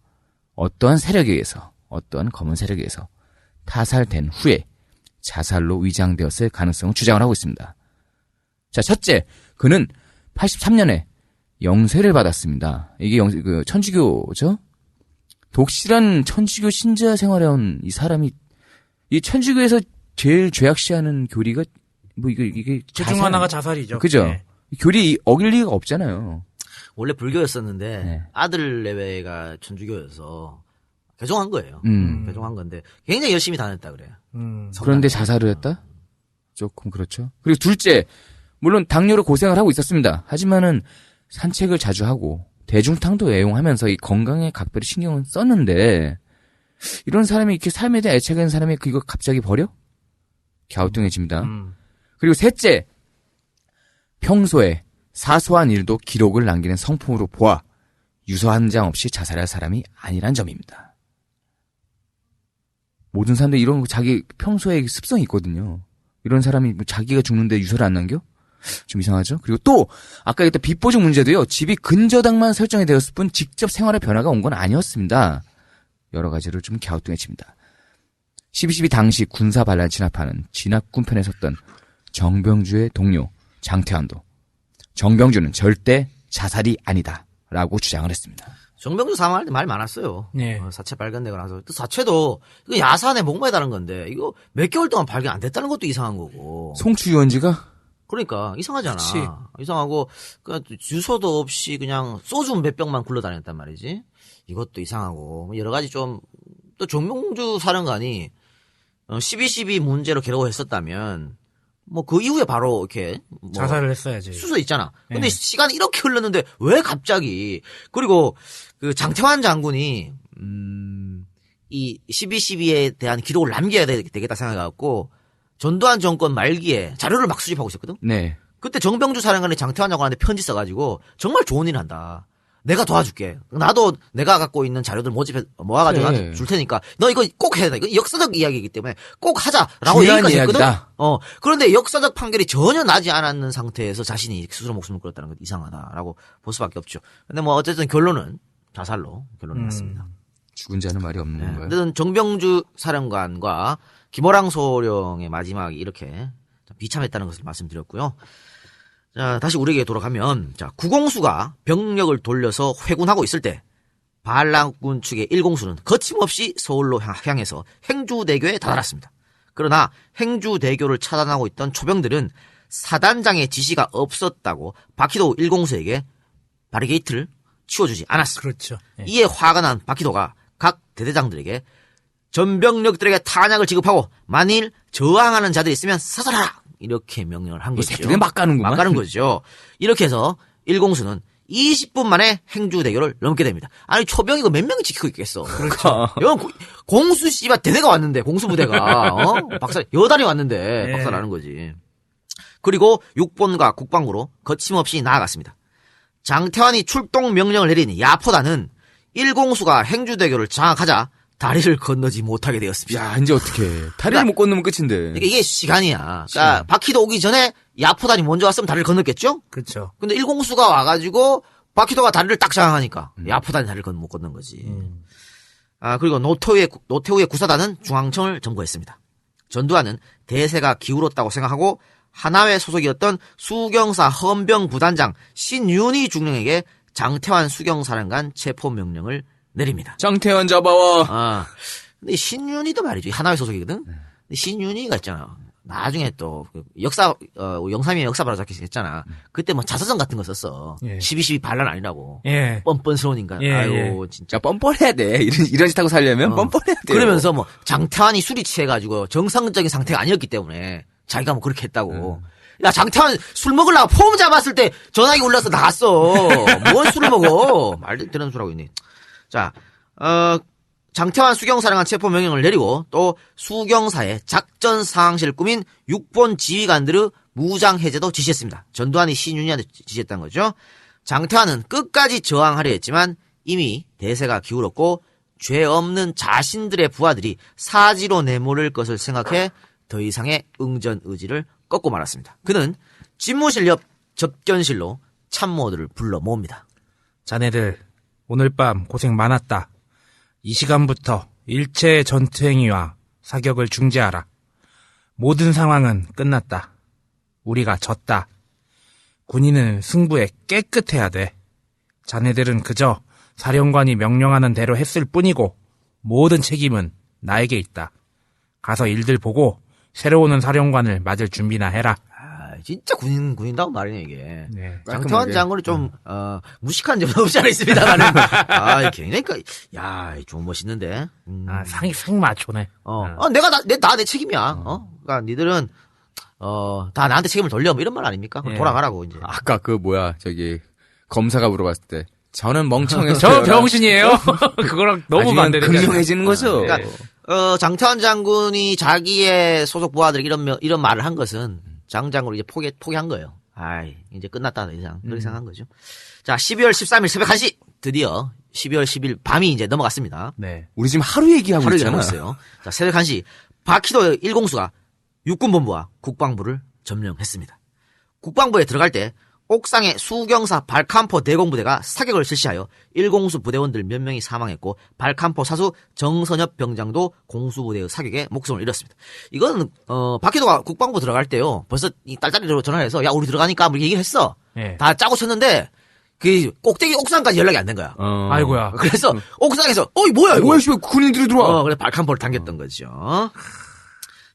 S3: 어떠한 세력에 의해서 어떠한 검은 세력에 의해서 타살된 후에 자살로 위장되었을 가능성을 주장을 하고 있습니다. 자, 첫째, 그는 83년에 영세를 받았습니다. 이게 천주교죠? 독실한 천주교 신자 생활해온 이 사람이 이 천주교에서 제일 죄악시하는 교리가 이게
S2: 그중 하나가 자살이죠.
S3: 그죠?
S2: 네.
S3: 교리 어길 리가 없잖아요.
S1: 원래 불교였었는데
S3: 네.
S1: 아들 내외가 천주교여서 개종한 거예요. 개종한 건데 굉장히 열심히 다녔다 그래요.
S3: 그런데 자살을 했다? 조금 그렇죠. 그리고 둘째, 물론 당뇨로 고생을 하고 있었습니다. 하지만은 산책을 자주 하고 대중탕도 애용하면서 이 건강에 각별히 신경을 썼는데 이런 사람이 이렇게 삶에 대한 애착이 있는 사람이 이거 갑자기 버려? 갸우뚱해집니다. 그리고 셋째, 평소에 사소한 일도 기록을 남기는 성품으로 보아 유서 한 장 없이 자살할 사람이 아니란 점입니다. 모든 사람들이 이런 거 자기 평소에 습성이 있거든요. 이런 사람이 뭐 자기가 죽는데 유서를 안 남겨? 좀 이상하죠? 그리고 또 아까 얘기했던 빚보증 문제도요. 집이 근저당만 설정이 되었을 뿐 직접 생활의 변화가 온 건 아니었습니다. 여러 가지로 좀 갸우뚱해집니다. 12.12 당시 군사 반란 진압하는 진압군 편에 섰던 정병주의 동료 장태환도 정병주는 절대 자살이 아니다라고 주장을 했습니다.
S1: 정병주 사망할 때 말 많았어요.
S2: 네.
S1: 사체 발견되고 나서 또 사체도 이거 야산에 목매다는 건데 이거 몇 개월 동안 발견 안 됐다는 것도 이상한 거고.
S3: 송추 유원지가
S1: 그러니까 이상하잖아.
S2: 그치.
S1: 이상하고 그 주소도 없이 그냥 소주 몇 병만 굴러다녔단 말이지. 이것도 이상하고 여러 가지 좀 또 정병주 사령관이 12.12 문제로 괴로워했었다면 뭐 그 이후에 바로 이렇게 뭐
S2: 자살을 했어야지.
S1: 수서 있잖아. 근데
S2: 네.
S1: 시간이 이렇게 흘렀는데 왜 갑자기 그리고 그 장태환 장군이 이 12.12에 대한 기록을 남겨야 되겠다 생각해갖고 전두환 정권 말기에 자료를 막 수집하고 있었거든.
S3: 네.
S1: 그때 정병주 사령관이 장태환 장관한테 편지 써가지고 정말 좋은 일 한다. 내가 도와줄게. 나도 내가 갖고 있는 자료들 모아가지고
S3: 그래.
S1: 나한테 줄 테니까 너 이거 꼭 해야 돼. 이거 역사적 이야기이기 때문에 꼭 하자라고
S3: 중요한
S1: 얘기까지 했거든.
S3: 이야기다.
S1: 그런데 역사적 판결이 전혀 나지 않았는 상태에서 자신이 스스로 목숨을 걸었다는 건 이상하다라고 볼 수밖에 없죠. 근데 뭐 어쨌든 결론은 자살로 결론이 났습니다.
S3: 죽은 자는 말이 없는 건가요?
S1: 어쨌든 정병주 사령관과 김호랑 소령의 마지막이 이렇게 비참했다는 것을 말씀드렸고요. 자, 다시 우리에게 돌아가면, 자, 구공수가 병력을 돌려서 회군하고 있을 때, 반란군 측의 1공수는 거침없이 서울로 향해서 행주대교에 다다랐습니다. 그러나 행주대교를 차단하고 있던 초병들은 사단장의 지시가 없었다고 박희도 1공수에게 바리게이트를 치워주지 않았습니다.
S2: 그렇죠. 예.
S1: 이에 화가 난 박희도가 각 대대장들에게 전병력들에게 탄약을 지급하고 만일 저항하는 자들이 있으면 사살하라! 이렇게 명령을 한 거죠.
S3: 새끼들 막 가는구만.
S1: 막 가는 거죠. 이렇게 해서 1공수는 20분 만에 행주대교를 넘게 됩니다. 아니 초병 이거 몇 명이 지키고 있겠어.
S2: 그렇죠.
S1: 이건 공수 씨발 대대가 왔는데 공수부대가 박살 여단이 왔는데
S2: 네.
S1: 박살나는 거지. 그리고 육본과 국방부로 거침없이 나아갔습니다. 장태환이 출동 명령을 내린 야포단은 1공수가 행주대교를 장악하자 다리를 건너지 못하게 되었습니다.
S3: 야, 이제 어떻게 다리를 못 건너면 끝인데.
S1: 그러니까 이게 시간이야. 그러니까 바퀴도 오기 전에 야포단이 먼저 왔으면 다리를 건넜겠죠?
S2: 그렇죠.
S1: 근데 1공수가 와가지고 바퀴도가 다리를 딱 장악하니까 야포단이 다리를 못 건넌 거지. 그리고 노태우의 구사단은 중앙청을 점거했습니다. 전두환은 대세가 기울었다고 생각하고 하나회 소속이었던 수경사 헌병 부단장 신윤희 중령에게 장태환 수경사령관 체포 명령을 내립니다.
S3: 장태환 잡아와.
S1: 근데 신윤희도 말이죠. 하나회 소속이거든. 근데 신윤희가 있잖아. 나중에 또 영삼이의 역사바로 했잖아. 그때 뭐 자서전 같은 거 썼어.
S2: 예.
S1: 12.12 반란 아니라고.
S2: 예.
S1: 뻔뻔스러운 인간.
S2: 예,
S1: 아이고 진짜.
S3: 야, 뻔뻔해야 돼. 이런 짓 하고 살려면 뻔뻔해야 돼.
S1: 그러면서 뭐 장태환이 술이 취해가지고 정상적인 상태가 아니었기 때문에 자기가 뭐 그렇게 했다고. 야 장태환 술 먹으려고 폼 잡았을 때 전화기 올라서 나갔어. 뭔 술을 먹어. 말도 되는 소리하고 있네. 자, 장태환 수경사령관 체포 명령을 내리고 또 수경사의 작전 상황실을 꾸민 6본 지휘관들의 무장 해제도 지시했습니다. 전두환이 신윤희한테 지시했다는 거죠. 장태환은 끝까지 저항하려 했지만 이미 대세가 기울었고 죄 없는 자신들의 부하들이 사지로 내몰을 것을 생각해 더 이상의 응전 의지를 꺾고 말았습니다. 그는 집무실 옆 접견실로 참모들을 불러 모읍니다.
S2: 자네들 오늘 밤 고생 많았다. 이 시간부터 일체의 전투행위와 사격을 중지하라. 모든 상황은 끝났다. 우리가 졌다. 군인은 승부에 깨끗해야 돼. 자네들은 그저 사령관이 명령하는 대로 했을 뿐이고 모든 책임은 나에게 있다. 가서 일들 보고 새로 오는 사령관을 맞을 준비나 해라.
S1: 진짜 군인다운 말이네, 이게.
S2: 네.
S1: 장태환 장군이 좀, 무식한 점은 없지 않아 있습니다만은. 굉장히, 좀 멋있는데.
S2: 상이 마초네.
S1: 다 내 책임이야. 그러니까 니들은, 다 나한테 책임을 돌려, 뭐 이런 말 아닙니까?
S2: 예.
S1: 돌아가라고, 이제.
S3: 아까 검사가 물어봤을 때 저는 멍청해서
S2: 저 병신이에요? 그거랑 너무 반대네.
S3: 극명해지는 거죠.
S1: 그러니까, 장태환 장군이 자기의 소속 부하들 이런 말을 한 것은 장장으로 이제 포기한 거예요. 이제 끝났다, 이상. 그렇게 생각한 거죠. 자, 12월 13일 새벽 1시. 드디어 12월 10일 밤이 이제 넘어갔습니다.
S2: 네.
S3: 우리 지금 하루 얘기하고
S1: 하루
S3: 있잖아.
S1: 얘기하고 있어요. 자, 새벽 1시. 박희도 1공수가 육군본부와 국방부를 점령했습니다. 국방부에 들어갈 때 옥상에 수경사 발칸포 대공부대가 사격을 실시하여 1공수 부대원들 몇 명이 사망했고 발칸포 사수 정선엽 병장도 공수부대의 사격에 목숨을 잃었습니다. 이거는 박희도가 국방부 들어갈 때요. 벌써 이 딸딸이로 전화를 해서 야 우리 들어가니까 뭐 얘기를 했어.
S2: 네.
S1: 다 짜고 쳤는데 그 꼭대기 옥상까지 연락이 안 된 거야.
S2: 아이고야.
S1: 그래서 옥상에서 뭐야 이거.
S3: 뭐야, 군인들이 들어와.
S1: 그래서 발칸포를 당겼던 거죠.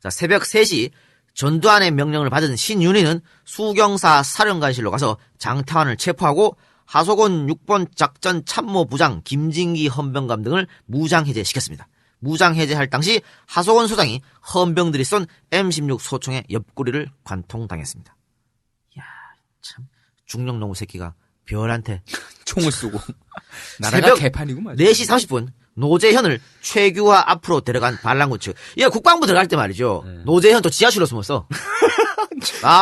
S1: 자, 새벽 3시 전두환의 명령을 받은 신윤희는 수경사 사령관실로 가서 장태환을 체포하고 하소곤 6번 작전 참모부장 김진기 헌병감 등을 무장해제시켰습니다. 무장해제할 당시 하소곤 소장이 헌병들이 쏜 M16 소총의 옆구리를 관통당했습니다. 이야, 참 중령놈의 새끼가 별한테
S3: 총을 쏘고. 나라가
S1: 새벽
S3: 개판이구만.
S1: 4시 30분 노재현을 최규하 앞으로 데려간 반란군 측. 야, 국방부 들어갈 때 말이죠. 노재현 또 지하실로 숨었어.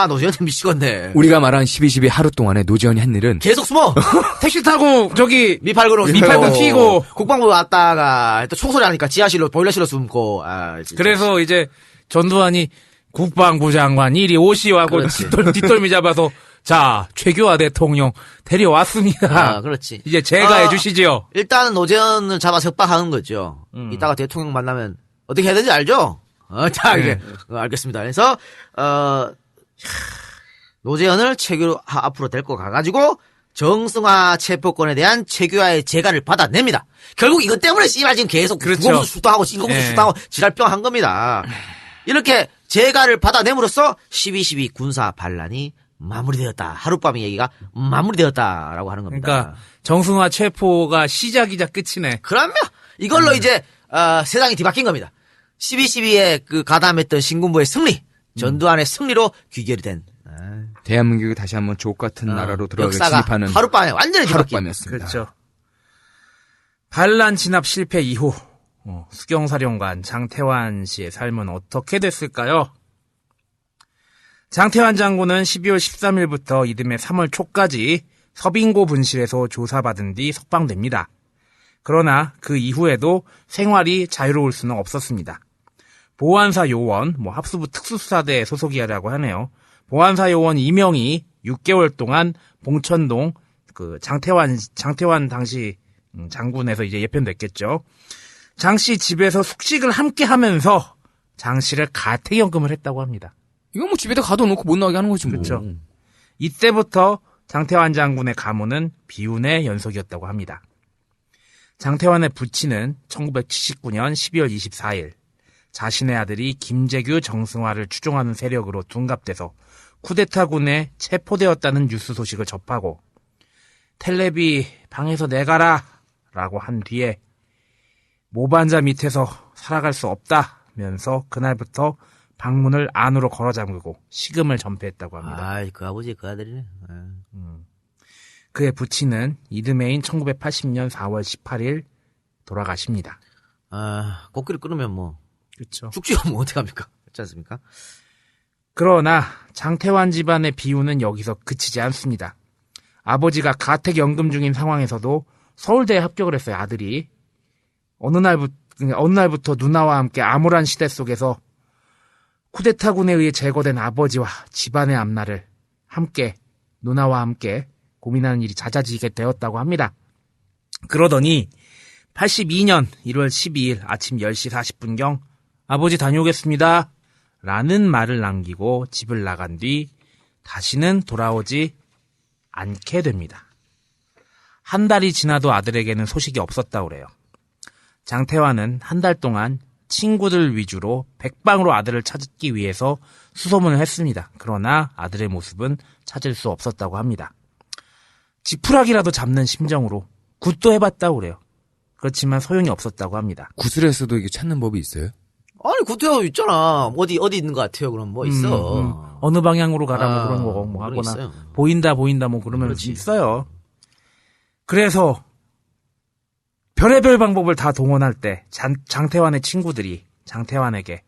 S1: 노재현 미치겠네.
S3: 우리가 말한 12.12 하루 동안에 노재현이 한 일은
S1: 계속 숨어.
S2: 택시 타고 저기
S1: 미팔구로
S2: 미팔군 피고
S1: 국방부 왔다가 또 총소리 하니까 지하실로 보일러실로 숨고. 진짜.
S2: 그래서 이제 전두환이 국방부 장관 이리 오시하고
S1: 그렇지.
S2: 뒷덜미 잡아서 자 최규하 대통령 데려왔습니다.
S1: 그렇지.
S2: 이제 제가 해주시지요.
S1: 일단은 노재현을 잡아서 협박하는 거죠. 이따가 대통령 만나면 어떻게 해야 되는지 알죠? 자, 이게 알겠습니다. 그래서 노재현을 최규하 앞으로 데리고 가가지고 정승화 체포권에 대한 최규하의 재가를 받아냅니다. 결국 이것 때문에 씨발 지금 계속
S2: 그렇죠.
S1: 구공수 수도하고 신공수 수도하고 지랄병 한 겁니다. 이렇게 재가를 받아냄으로써 12.12 군사 반란이 마무리되었다. 하룻밤의 얘기가 마무리되었다라고 하는 겁니다.
S2: 그러니까 정승화 체포가 시작이자 끝이네.
S1: 그러면 이걸로 이제 세상이 뒤바뀐 겁니다. 12.12에 그 가담했던 신군부의 승리, 전두환의 승리로 귀결이 된
S3: 대한민국이 다시 한번 족 같은 나라로 들어가게
S1: 역사가
S3: 진입하는
S1: 하룻밤에 완전히 뒤바뀐.
S3: 하룻밤이었습니다.
S2: 그렇죠. 반란 진압 실패 이후 수경사령관 장태환 씨의 삶은 어떻게 됐을까요? 장태환 장군은 12월 13일부터 이듬해 3월 초까지 서빙고 분실에서 조사받은 뒤 석방됩니다. 그러나 그 이후에도 생활이 자유로울 수는 없었습니다. 보안사 요원, 합수부 특수수사대 소속이라고 하네요. 보안사 요원 2명이 6개월 동안 봉천동 그 장태환 당시 장군에서 이제 예편됐겠죠. 장 씨 집에서 숙식을 함께 하면서 장 씨를 가택연금을 했다고 합니다.
S3: 이건 뭐 집에다 가둬놓고 못 나가게 하는 거지 뭐.
S2: 그렇죠. 이때부터 장태환 장군의 가문은 비운의 연속이었다고 합니다. 장태환의 부친은 1979년 12월 24일 자신의 아들이 김재규, 정승화를 추종하는 세력으로 둔갑돼서 쿠데타군에 체포되었다는 뉴스 소식을 접하고 텔레비 방에서 내가라 라고 한 뒤에 모반자 밑에서 살아갈 수 없다면서 그날부터 방문을 안으로 걸어 잠그고 식음을 전폐했다고 합니다.
S1: 그 아버지 그 아들이네.
S2: 그의 부친은 이듬해인 1980년 4월 18일 돌아가십니다.
S1: 꽃길을 끊으면
S2: 그렇죠.
S1: 죽지가 어떡합니까? 그렇지 않습니까?
S2: 그러나 장태환 집안의 비운은 여기서 그치지 않습니다. 아버지가 가택연금 중인 상황에서도 서울대에 합격을 했어요, 아들이. 어느 날부터 누나와 함께 암울한 시대 속에서 쿠데타군에 의해 제거된 아버지와 집안의 앞날을 누나와 함께 고민하는 일이 잦아지게 되었다고 합니다. 그러더니 82년 1월 12일 아침 10시 40분경 아버지 다녀오겠습니다 라는 말을 남기고 집을 나간 뒤 다시는 돌아오지 않게 됩니다. 한 달이 지나도 아들에게는 소식이 없었다고 그래요. 장태환은 한 달 동안 친구들 위주로 백방으로 아들을 찾기 위해서 수소문을 했습니다. 그러나 아들의 모습은 찾을 수 없었다고 합니다. 지푸라기라도 잡는 심정으로 굿도 해봤다고 그래요. 그렇지만 소용이 없었다고 합니다.
S3: 구슬에서도 이게 찾는 법이 있어요?
S1: 아니, 구태여 있잖아. 어디 있는 것 같아요. 그럼 뭐 있어.
S2: 어느 방향으로 가라 뭐
S1: 아,
S2: 그런 거 뭐
S1: 그런 게
S2: 하거나
S1: 있어요.
S2: 보인다 뭐 그러면
S1: 그렇지.
S2: 있어요. 그래서 별의별 방법을 다 동원할 때 장태환의 친구들이 장태환에게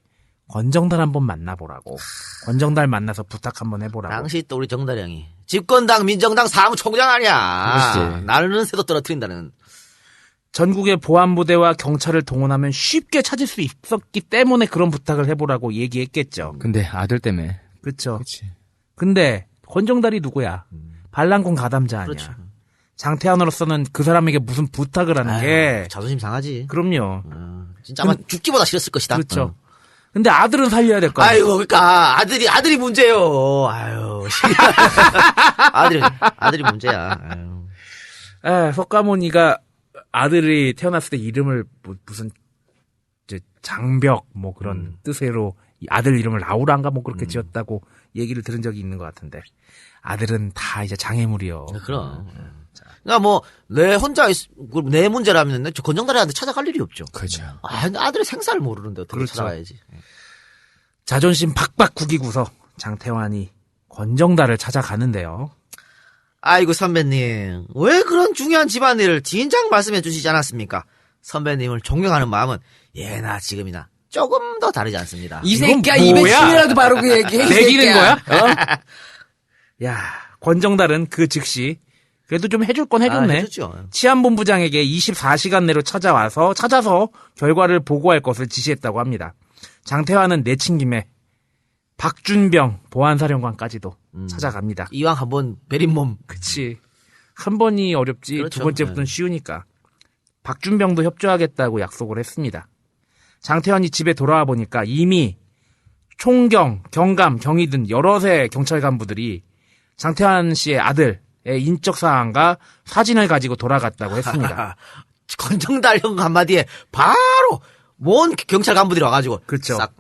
S2: 권정달 한번 만나보라고 권정달 만나서 부탁 한번 해보라고.
S1: 당시 또 우리 정달 형이 집권당 민정당 사무총장 아니야.
S3: 그렇지.
S1: 나르는 새도 떨어뜨린다는.
S2: 전국의 보안부대와 경찰을 동원하면 쉽게 찾을 수 있었기 때문에 그런 부탁을 해보라고 얘기했겠죠.
S3: 근데 아들 때문에.
S2: 그렇죠.
S3: 그치.
S2: 근데 권정달이 누구야? 반란군 가담자 아니야.
S1: 그렇죠.
S2: 장태환으로서는 그 사람에게 무슨 부탁을 하는 게
S1: 자존심 상하지.
S2: 그럼요.
S1: 진짜 아마 죽기보다 싫었을 것이다.
S2: 그렇죠. 근데 아들은 살려야 될 거 아니에요.
S1: 아이고, 그러니까 아들이 문제요. 아유, 아들이 문제야. 아유.
S2: 석가모니가 아들이 태어났을 때 이름을 무슨 이제 장벽 뭐 그런 뜻으로 이 아들 이름을 라우라인가 뭐 그렇게 지었다고 얘기를 들은 적이 있는 것 같은데 아들은 다 이제 장애물이요.
S1: 그럼. 그러니까 뭐 내 혼자 내 문제라면 저 권정달이한테 찾아갈 일이 없죠.
S3: 그렇죠.
S1: 아들의 생사를 모르는데 어떻게
S2: 그렇죠.
S1: 찾아가야지.
S2: 자존심 박박 구기고서 장태환이 권정달을 찾아가는데요.
S1: 아이고 선배님, 왜 그런 중요한 집안일을 진작 말씀해 주시지 않았습니까? 선배님을 존경하는 마음은 예나 지금이나 조금 더 다르지 않습니다.
S3: 이
S2: 이건
S3: 새끼야,
S2: 뭐야?
S3: 입에 침이라도 바르고 얘기해. 이
S2: 내기는
S3: 새끼야.
S2: 거야? 야, 권정달은 그 즉시 그래도 좀 해줄 건 해줬네.
S1: 해줬죠.
S2: 치안본부장에게 24시간 내로 찾아서 결과를 보고할 것을 지시했다고 합니다. 장태환은 내친 김에 박준병 보안사령관까지도 찾아갑니다.
S1: 이왕 한번 베린 몸.
S2: 그치. 한 번이 어렵지
S1: 그렇죠.
S2: 두 번째부터는 쉬우니까. 박준병도 협조하겠다고 약속을 했습니다. 장태환이 집에 돌아와 보니까 이미 총경, 경감, 경위 등 여럿의 경찰 간부들이 장태환 씨의 아들의 인적사항과 사진을 가지고 돌아갔다고 했습니다.
S1: 권정달 형 한마디에 바로 뭔 경찰 간부들이 와가지고.
S2: 그렇죠.
S1: 싹.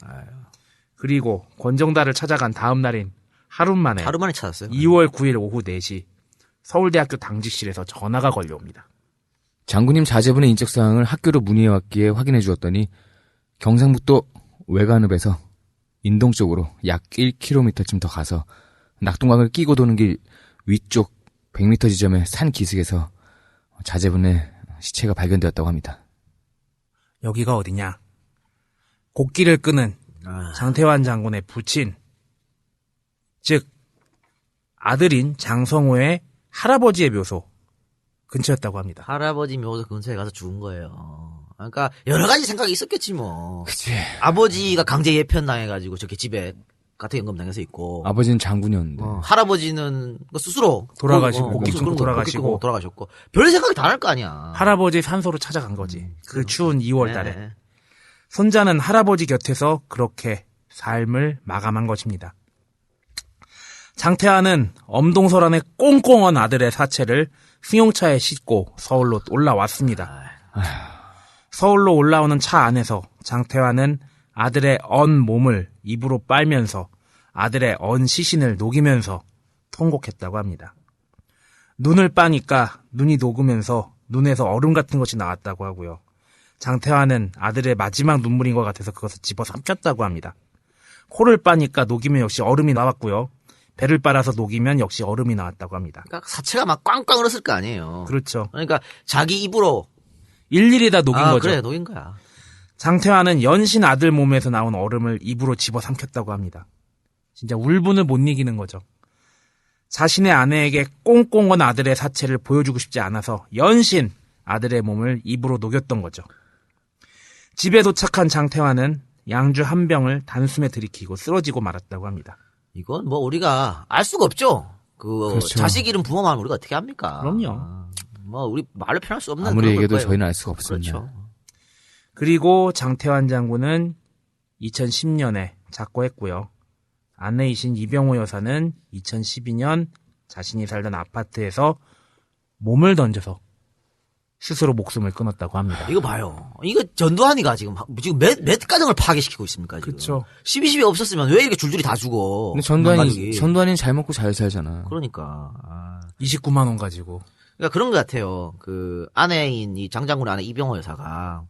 S2: 그리고 권정달을 찾아간 다음 날인 하루 만에
S1: 하루 만에 찾았어요.
S2: 2월 9일 오후 4시 서울대학교 당직실에서 전화가 걸려옵니다.
S3: 장군님 자제분의 인적사항을 학교로 문의해왔기에 확인해 주었더니 경상북도 외관읍에서 인동 쪽으로 약 1km쯤 더 가서 낙동강을 끼고 도는 길 위쪽 100m 지점의 산 기슭에서 자제분의 시체가 발견되었다고 합니다.
S2: 여기가 어디냐? 곡기를 끄는 장태환 장군의 부친, 즉 아들인 장성호의 할아버지의 묘소 근처였다고 합니다.
S1: 할아버지 묘소 근처에 가서 죽은 거예요. 그러니까 여러 가지 생각이 있었겠지 뭐.
S3: 그치.
S1: 아버지가 강제 예편 당해가지고 저렇게 집에 가택연금 당해서 있고.
S3: 아버지는 장군이었는데.
S1: 할아버지는 스스로
S2: 돌아가시고,
S1: 곡기
S2: 끊고 돌아가시고.
S1: 돌아가셨고. 별 생각이 다 날 거 아니야.
S2: 할아버지 산소로 찾아간 거지. 그 추운 2월 달에.
S1: 네.
S2: 손자는 할아버지 곁에서 그렇게 삶을 마감한 것입니다. 장태환은 엄동설 안에 꽁꽁 아들의 사체를 승용차에 싣고 서울로 올라왔습니다. 서울로 올라오는 차 안에서 장태환은 아들의 언 몸을 입으로 빨면서 아들의 언 시신을 녹이면서 통곡했다고 합니다. 눈을 빠니까 눈이 녹으면서 눈에서 얼음 같은 것이 나왔다고 하고요. 장태환은 아들의 마지막 눈물인 것 같아서 그것을 집어 삼켰다고 합니다. 코를 빠니까 녹이면 역시 얼음이 나왔고요. 배를 빨아서 녹이면 역시 얼음이 나왔다고 합니다.
S1: 그러니까 사체가 막 꽝꽝 얼었을 거 아니에요.
S2: 그렇죠.
S1: 그러니까 자기 입으로
S2: 일일이 다 녹인 거죠.
S1: 그래, 녹인 거야.
S2: 장태환은 연신 아들 몸에서 나온 얼음을 입으로 집어 삼켰다고 합니다. 진짜 울분을 못 이기는 거죠. 자신의 아내에게 꽁꽁 언 아들의 사체를 보여주고 싶지 않아서 연신 아들의 몸을 입으로 녹였던 거죠. 집에 도착한 장태환은 양주 한 병을 단숨에 들이키고 쓰러지고 말았다고 합니다.
S1: 이건 뭐 우리가 알 수가 없죠.
S3: 그렇죠.
S1: 자식 이름 부모 마음 우리가 어떻게 합니까?
S2: 그럼요.
S1: 뭐 우리 말로 표현할 수 없는
S3: 아무리
S1: 그런
S3: 얘기해도
S1: 거예요.
S3: 저희는 알 수가 없습니다.
S1: 그렇죠.
S2: 그리고 장태환 장군은 2010년에 작고했고요. 아내이신 이병호 여사는 2012년 자신이 살던 아파트에서 몸을 던져서 스스로 목숨을 끊었다고 합니다.
S1: 이거 봐요. 이거 전두환이가 지금 몇 가정을 파괴시키고 있습니까? 지금.
S2: 그쵸.
S1: 12.12 없었으면 왜 이렇게 줄줄이 다 죽어?
S3: 근데
S1: 가족이.
S3: 전두환이는 잘 먹고 잘 살잖아.
S1: 그러니까.
S2: 29만 원 가지고.
S1: 그러니까 그런 것 같아요. 그 아내인 이 장장군의 아내 이병호 여사가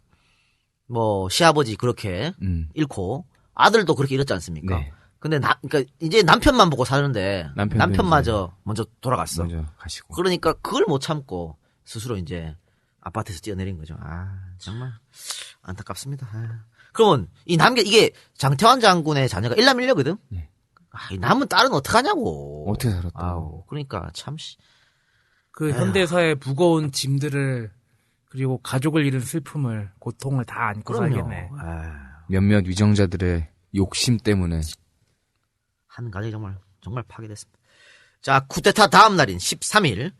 S1: 뭐 시아버지 그렇게 잃고 아들도 그렇게 잃었지 않습니까?
S3: 네.
S1: 근데 그러니까 이제 남편만 보고 사는데
S3: 남편도
S1: 남편마저 먼저 돌아갔어.
S3: 먼저 가시고.
S1: 그러니까 그걸 못 참고 스스로 이제 아파트에서 뛰어내린 거죠. 정말 안타깝습니다. 그러면 이게 장태환 장군의 자녀가 일남일녀거든.
S3: 네.
S1: 이 남은 딸은 어떡하냐고.
S3: 어떻게 살았다고.
S1: 아우, 그러니까 참.
S2: 그 현대사의 무거운 짐들을 그리고 가족을 잃은 슬픔을 고통을 다 안고 살겠네.
S3: 몇몇 위정자들의 욕심 때문에
S1: 한 가정이 정말 파괴됐습니다. 자, 쿠데타 다음 날인 13일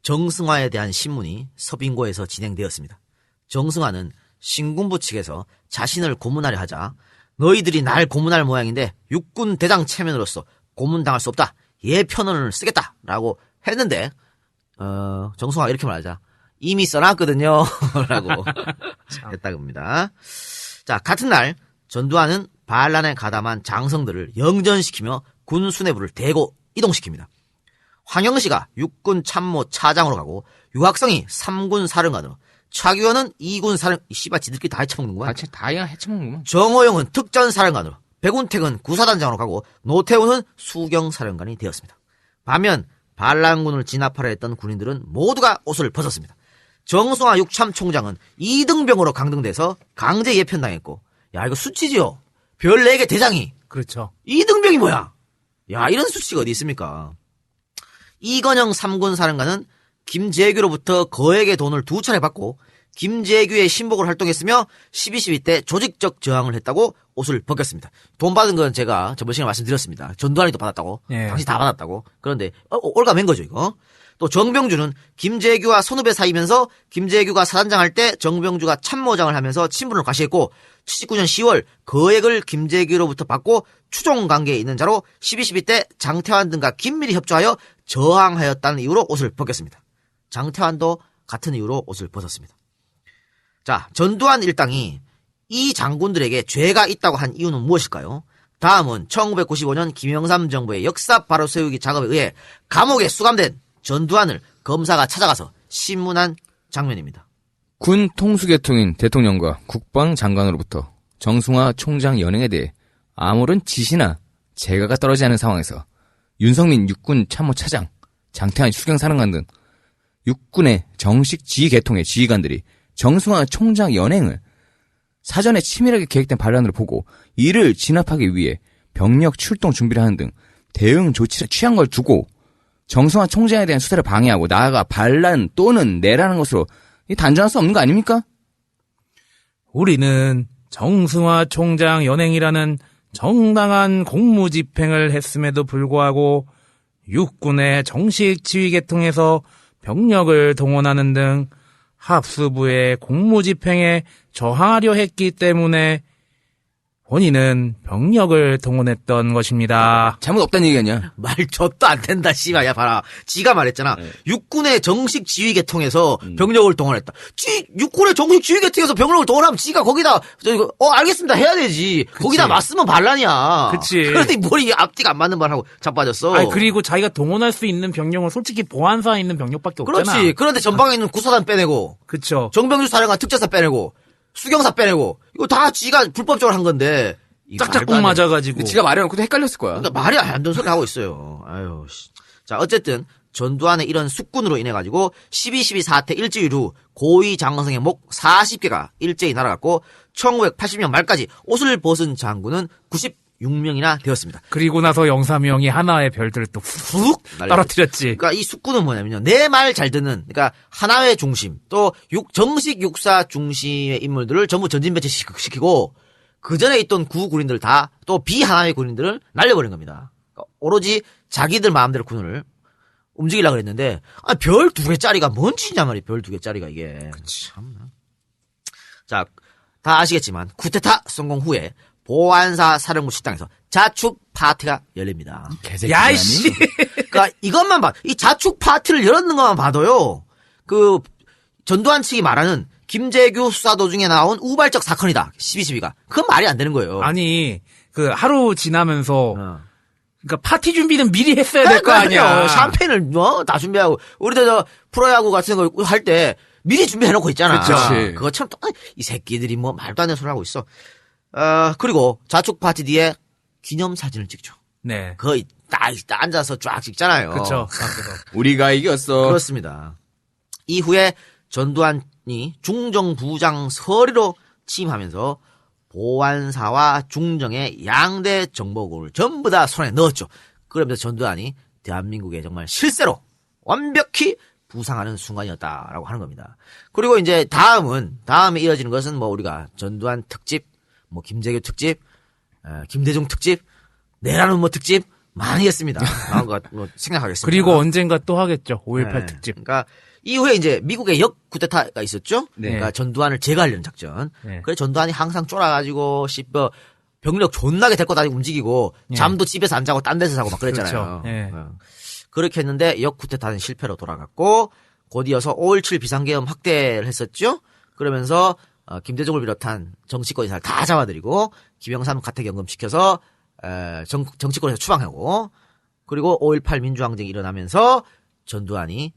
S1: 정승화에 대한 신문이 서빙고에서 진행되었습니다. 정승화는 신군부 측에서 자신을 고문하려 하자 너희들이 날 고문할 모양인데 육군 대장 체면으로서 고문당할 수 없다. 예편언을 쓰겠다라고 했는데 정승화가 이렇게 말하자 이미 써놨거든요. 라고 했다고 합니다. 자, 같은 날 전두환은 반란에 가담한 장성들을 영전시키며 군 수뇌부를 대거 이동시킵니다. 황영시가 육군 참모 차장으로 가고 유학성이 3군 사령관으로 차규원은 2군 사령 씨발 지들끼리 다 해쳐먹는구만.
S3: 다 해쳐먹는구만.
S1: 정호영은 특전 사령관으로 백운택은 구사단장으로 가고 노태우는 수경 사령관이 되었습니다. 반면 반란군을 진압하려 했던 군인들은 모두가 옷을 벗었습니다. 정승화 육참총장은 2등병으로 강등돼서 강제 예편당했고 야 이거 수치지요. 별 4개 대장이
S2: 그렇죠.
S1: 2등병이 뭐야. 야 이런 수치가 어디 있습니까. 이건영 3군 사령관은 김재규로부터 거액의 돈을 2차례 받고 김재규의 신복을 활동했으며 12.12 때 조직적 저항을 했다고 옷을 벗겼습니다. 돈 받은 건 제가 저번 시간에 말씀드렸습니다. 전두환이도 받았다고.
S2: 예.
S1: 당시 다 받았다고. 그런데 올가맨 거죠 이거. 또 정병주는 김재규와 선후배 사이면서 김재규가 사단장할 때 정병주가 참모장을 하면서 친분을 과시했고 79년 10월 거액을 김재규로부터 받고 추종 관계에 있는 자로 12.12 때 장태환 등과 긴밀히 협조하여 저항하였다는 이유로 옷을 벗겼습니다. 장태환도 같은 이유로 옷을 벗었습니다. 자, 전두환 일당이 이 장군들에게 죄가 있다고 한 이유는 무엇일까요? 다음은 1995년 김영삼 정부의 역사 바로 세우기 작업에 의해 감옥에 수감된 전두환을 검사가 찾아가서 신문한 장면입니다.
S3: 군 통수계통인 대통령과 국방장관으로부터 정승화 총장 연행에 대해 아무런 지시나 재가가 떨어지지 않은 상황에서 윤석민 육군 참모차장, 장태환 수경사령관 등 육군의 정식 지휘계통의 지휘관들이 정승화 총장 연행을 사전에 치밀하게 계획된 반란으로 보고 이를 진압하기 위해 병력 출동 준비를 하는 등 대응 조치를 취한 걸 두고 정승화 총장에 대한 수사를 방해하고 나아가 반란 또는 내라는 것으로 단정할 수 없는 거 아닙니까?
S2: 우리는 정승화 총장 연행이라는 정당한 공무집행을 했음에도 불구하고 육군의 정식 지휘계통에서 병력을 동원하는 등 합수부의 공무집행에 저항하려 했기 때문에 본인은 병력을 동원했던 것입니다.
S3: 잘못 없다는 얘기 아니야?
S1: 말 젖도 안 된다, 씨발. 야, 봐라. 지가 말했잖아. 육군의 정식 지휘계통에서 병력을 동원했다. 육군의 정식 지휘계통에서 병력을 동원하면 지가 거기다, 알겠습니다. 해야 되지.
S2: 그치.
S1: 거기다 맞으면 반란이야.
S2: 그치.
S1: 그런데 머리 앞뒤가 안 맞는 말 하고 자빠졌어.
S2: 아니, 그리고 자기가 동원할 수 있는 병력은 솔직히 보안사에 있는 병력밖에 없잖아.
S1: 그렇지. 그런데 전방에 있는 구사단 빼내고,
S2: 그쵸.
S1: 정병주 사령관 특전사 빼내고, 수경사 빼내고, 이거 다 지가 불법적으로 한 건데. 이거
S2: 짝짝꿍
S1: 말도 안 돼.
S2: 맞아가지고.
S3: 지가 말해놓고도 헷갈렸을 거야.
S1: 그러니까 말이 안 되는 소리 하고 있어요. 아유, 씨. 자, 어쨌든 전두환의 이런 숙군으로 인해 가지고 12.12 사태 일주일 후 고위 장성의 목 40개가 일제히 날아갔고 1980년 말까지 옷을 벗은 장군은 96명이나 되었습니다.
S2: 그리고 나서 영삼형이 하나의 별들을 또 훅 떨어뜨렸지.
S1: 그러니까 이 숙군은 뭐냐면요. 내 말 잘 듣는, 그러니까 하나의 중심, 또 정식 육사 중심의 인물들을 전부 전진 배치시키고 그 전에 있던 구군인들 다 또 비하나의 군인들을 날려버린 겁니다. 그러니까 오로지 자기들 마음대로 군을 움직이려고 그랬는데 별 2개짜리가 뭔 짓이냐 말이야. 별 2개짜리가 이게. 참나. 자, 다 아시겠지만 쿠데타 성공 후에 보안사 사령부 식당에서 자축 파티가 열립니다.
S2: 야이씨.
S1: 그러니까 이것만 봐. 이 자축 파티를 열었는 것만 봐도요. 그 전두환 측이 말하는 김재규 수사 도중에 나온 우발적 사건이다. 12.12가. 그건 말이 안 되는 거예요.
S2: 아니, 그 하루 지나면서
S1: 어.
S2: 그러니까 파티 준비는 미리 했어야 될 거 아니야.
S1: 샴페인을 다 준비하고 우리도 저 프로야구 같은 거 할 때 미리 준비해놓고 있잖아.
S3: 그치.
S1: 그것처럼 또 이 새끼들이 뭐 말도 안 되는 소리 하고 있어. 그리고 자축 파티 뒤에 기념 사진을 찍죠.
S2: 네.
S1: 거의 딱 앉아서 쫙 찍잖아요.
S2: 그렇죠.
S3: 우리가 이겼어.
S1: 그렇습니다. 이후에 전두환이 중정부장 서리로 취임하면서 보안사와 중정의 양대 정보국을 전부 다 손에 넣었죠. 그러면서 전두환이 대한민국의 정말 실세로 완벽히 부상하는 순간이었다라고 하는 겁니다. 그리고 이제 다음에 이어지는 것은 뭐 우리가 전두환 특집, 뭐 김재규 특집, 김대중 특집, 내라는 뭐 특집 많이 했습니다. 뭐 생각하겠습니다.
S2: 그리고 언젠가 또 하겠죠. 5.18
S1: 네.
S2: 특집.
S1: 그러니까 이후에 이제 미국의 쿠데타가 있었죠.
S2: 네.
S1: 그러니까 전두환을 제거하려는 작전.
S2: 네.
S1: 그래서 전두환이 항상 쫄아가지고 병력 존나게 데리고 다니고 움직이고
S2: 네.
S1: 잠도 집에서 안 자고 딴 데서 자고 막 그랬잖아요.
S2: 그렇죠. 네.
S1: 그렇게 했는데 쿠데타는 실패로 돌아갔고 곧 이어서 5.17 비상계엄 확대를 했었죠. 그러면서 김대중을 비롯한 정치권 인사를 다 잡아들이고 김영삼 가택연금 시켜서 정치권에서 추방하고 그리고 5.18 민주항쟁이 일어나면서 전두환이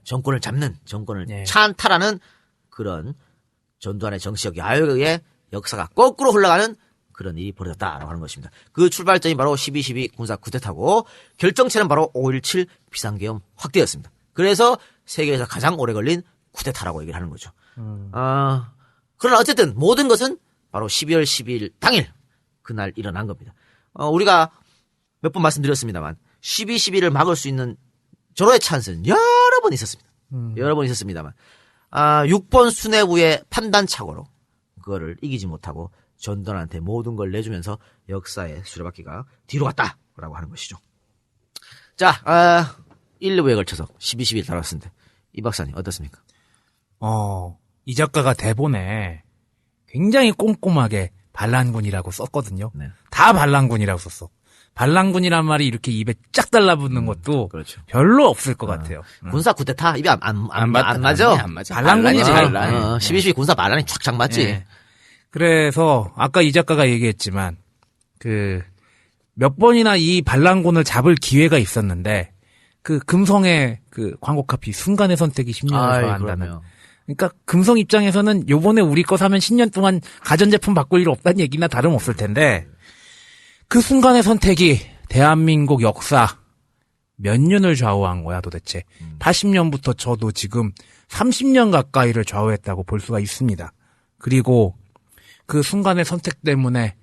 S1: 정권을 잡는 정권을
S2: 네.
S1: 찬탈하는 그런 전두환의 정치적 야욕의 역사가 거꾸로 흘러가는 그런 일이 벌어졌다라고 하는 것입니다. 그 출발점이 바로 12.12 군사 쿠데타고 결정체는 바로 5.17 비상계엄 확대였습니다. 그래서 세계에서 가장 오래 걸린 쿠데타라고 얘기를 하는 거죠. 그러나 어쨌든 모든 것은 바로 12월 12일 당일 그날 일어난 겁니다. 우리가 몇 번 말씀드렸습니다만 12.12를 막을 수 있는 절호의 찬스는 여러 번 있었습니다. 여러 번 있었습니다만 6번 수뇌부의 판단착오로 그거를 이기지 못하고 전두환한테 모든 걸 내주면서 역사의 수레바퀴가 뒤로 갔다라고 하는 것이죠. 자, 1, 2부에 걸쳐서 12.12를 다뤘는데 이 박사님 어떻습니까?
S2: 이 작가가 대본에 굉장히 꼼꼼하게 반란군이라고 썼거든요.
S1: 네.
S2: 다 반란군이라고 썼어. 반란군이란 말이 이렇게 입에 쫙 달라붙는 것도
S1: 그렇죠.
S2: 별로 없을 것 같아요.
S1: 군사 쿠데타 입에 안 맞아.
S3: 안 맞아.
S2: 반란군이지,
S3: 반란.
S1: 12.12 군사 반란이 착착 맞지.
S2: 네. 그래서 아까 이 작가가 얘기했지만 몇 번이나 이 반란군을 잡을 기회가 있었는데 그 금성의 그 광고 카피 순간의 선택이 10년을 더한다는.
S1: 그럼요.
S2: 그러니까 금성 입장에서는 요번에 우리 거 사면 10년 동안 가전제품 바꿀 일 없다는 얘기나 다름없을 텐데 그 순간의 선택이 대한민국 역사 몇 년을 좌우한 거야 도대체. 80년부터 저도 지금 30년 가까이를 좌우했다고 볼 수가 있습니다. 그리고 그 순간의 선택 때문에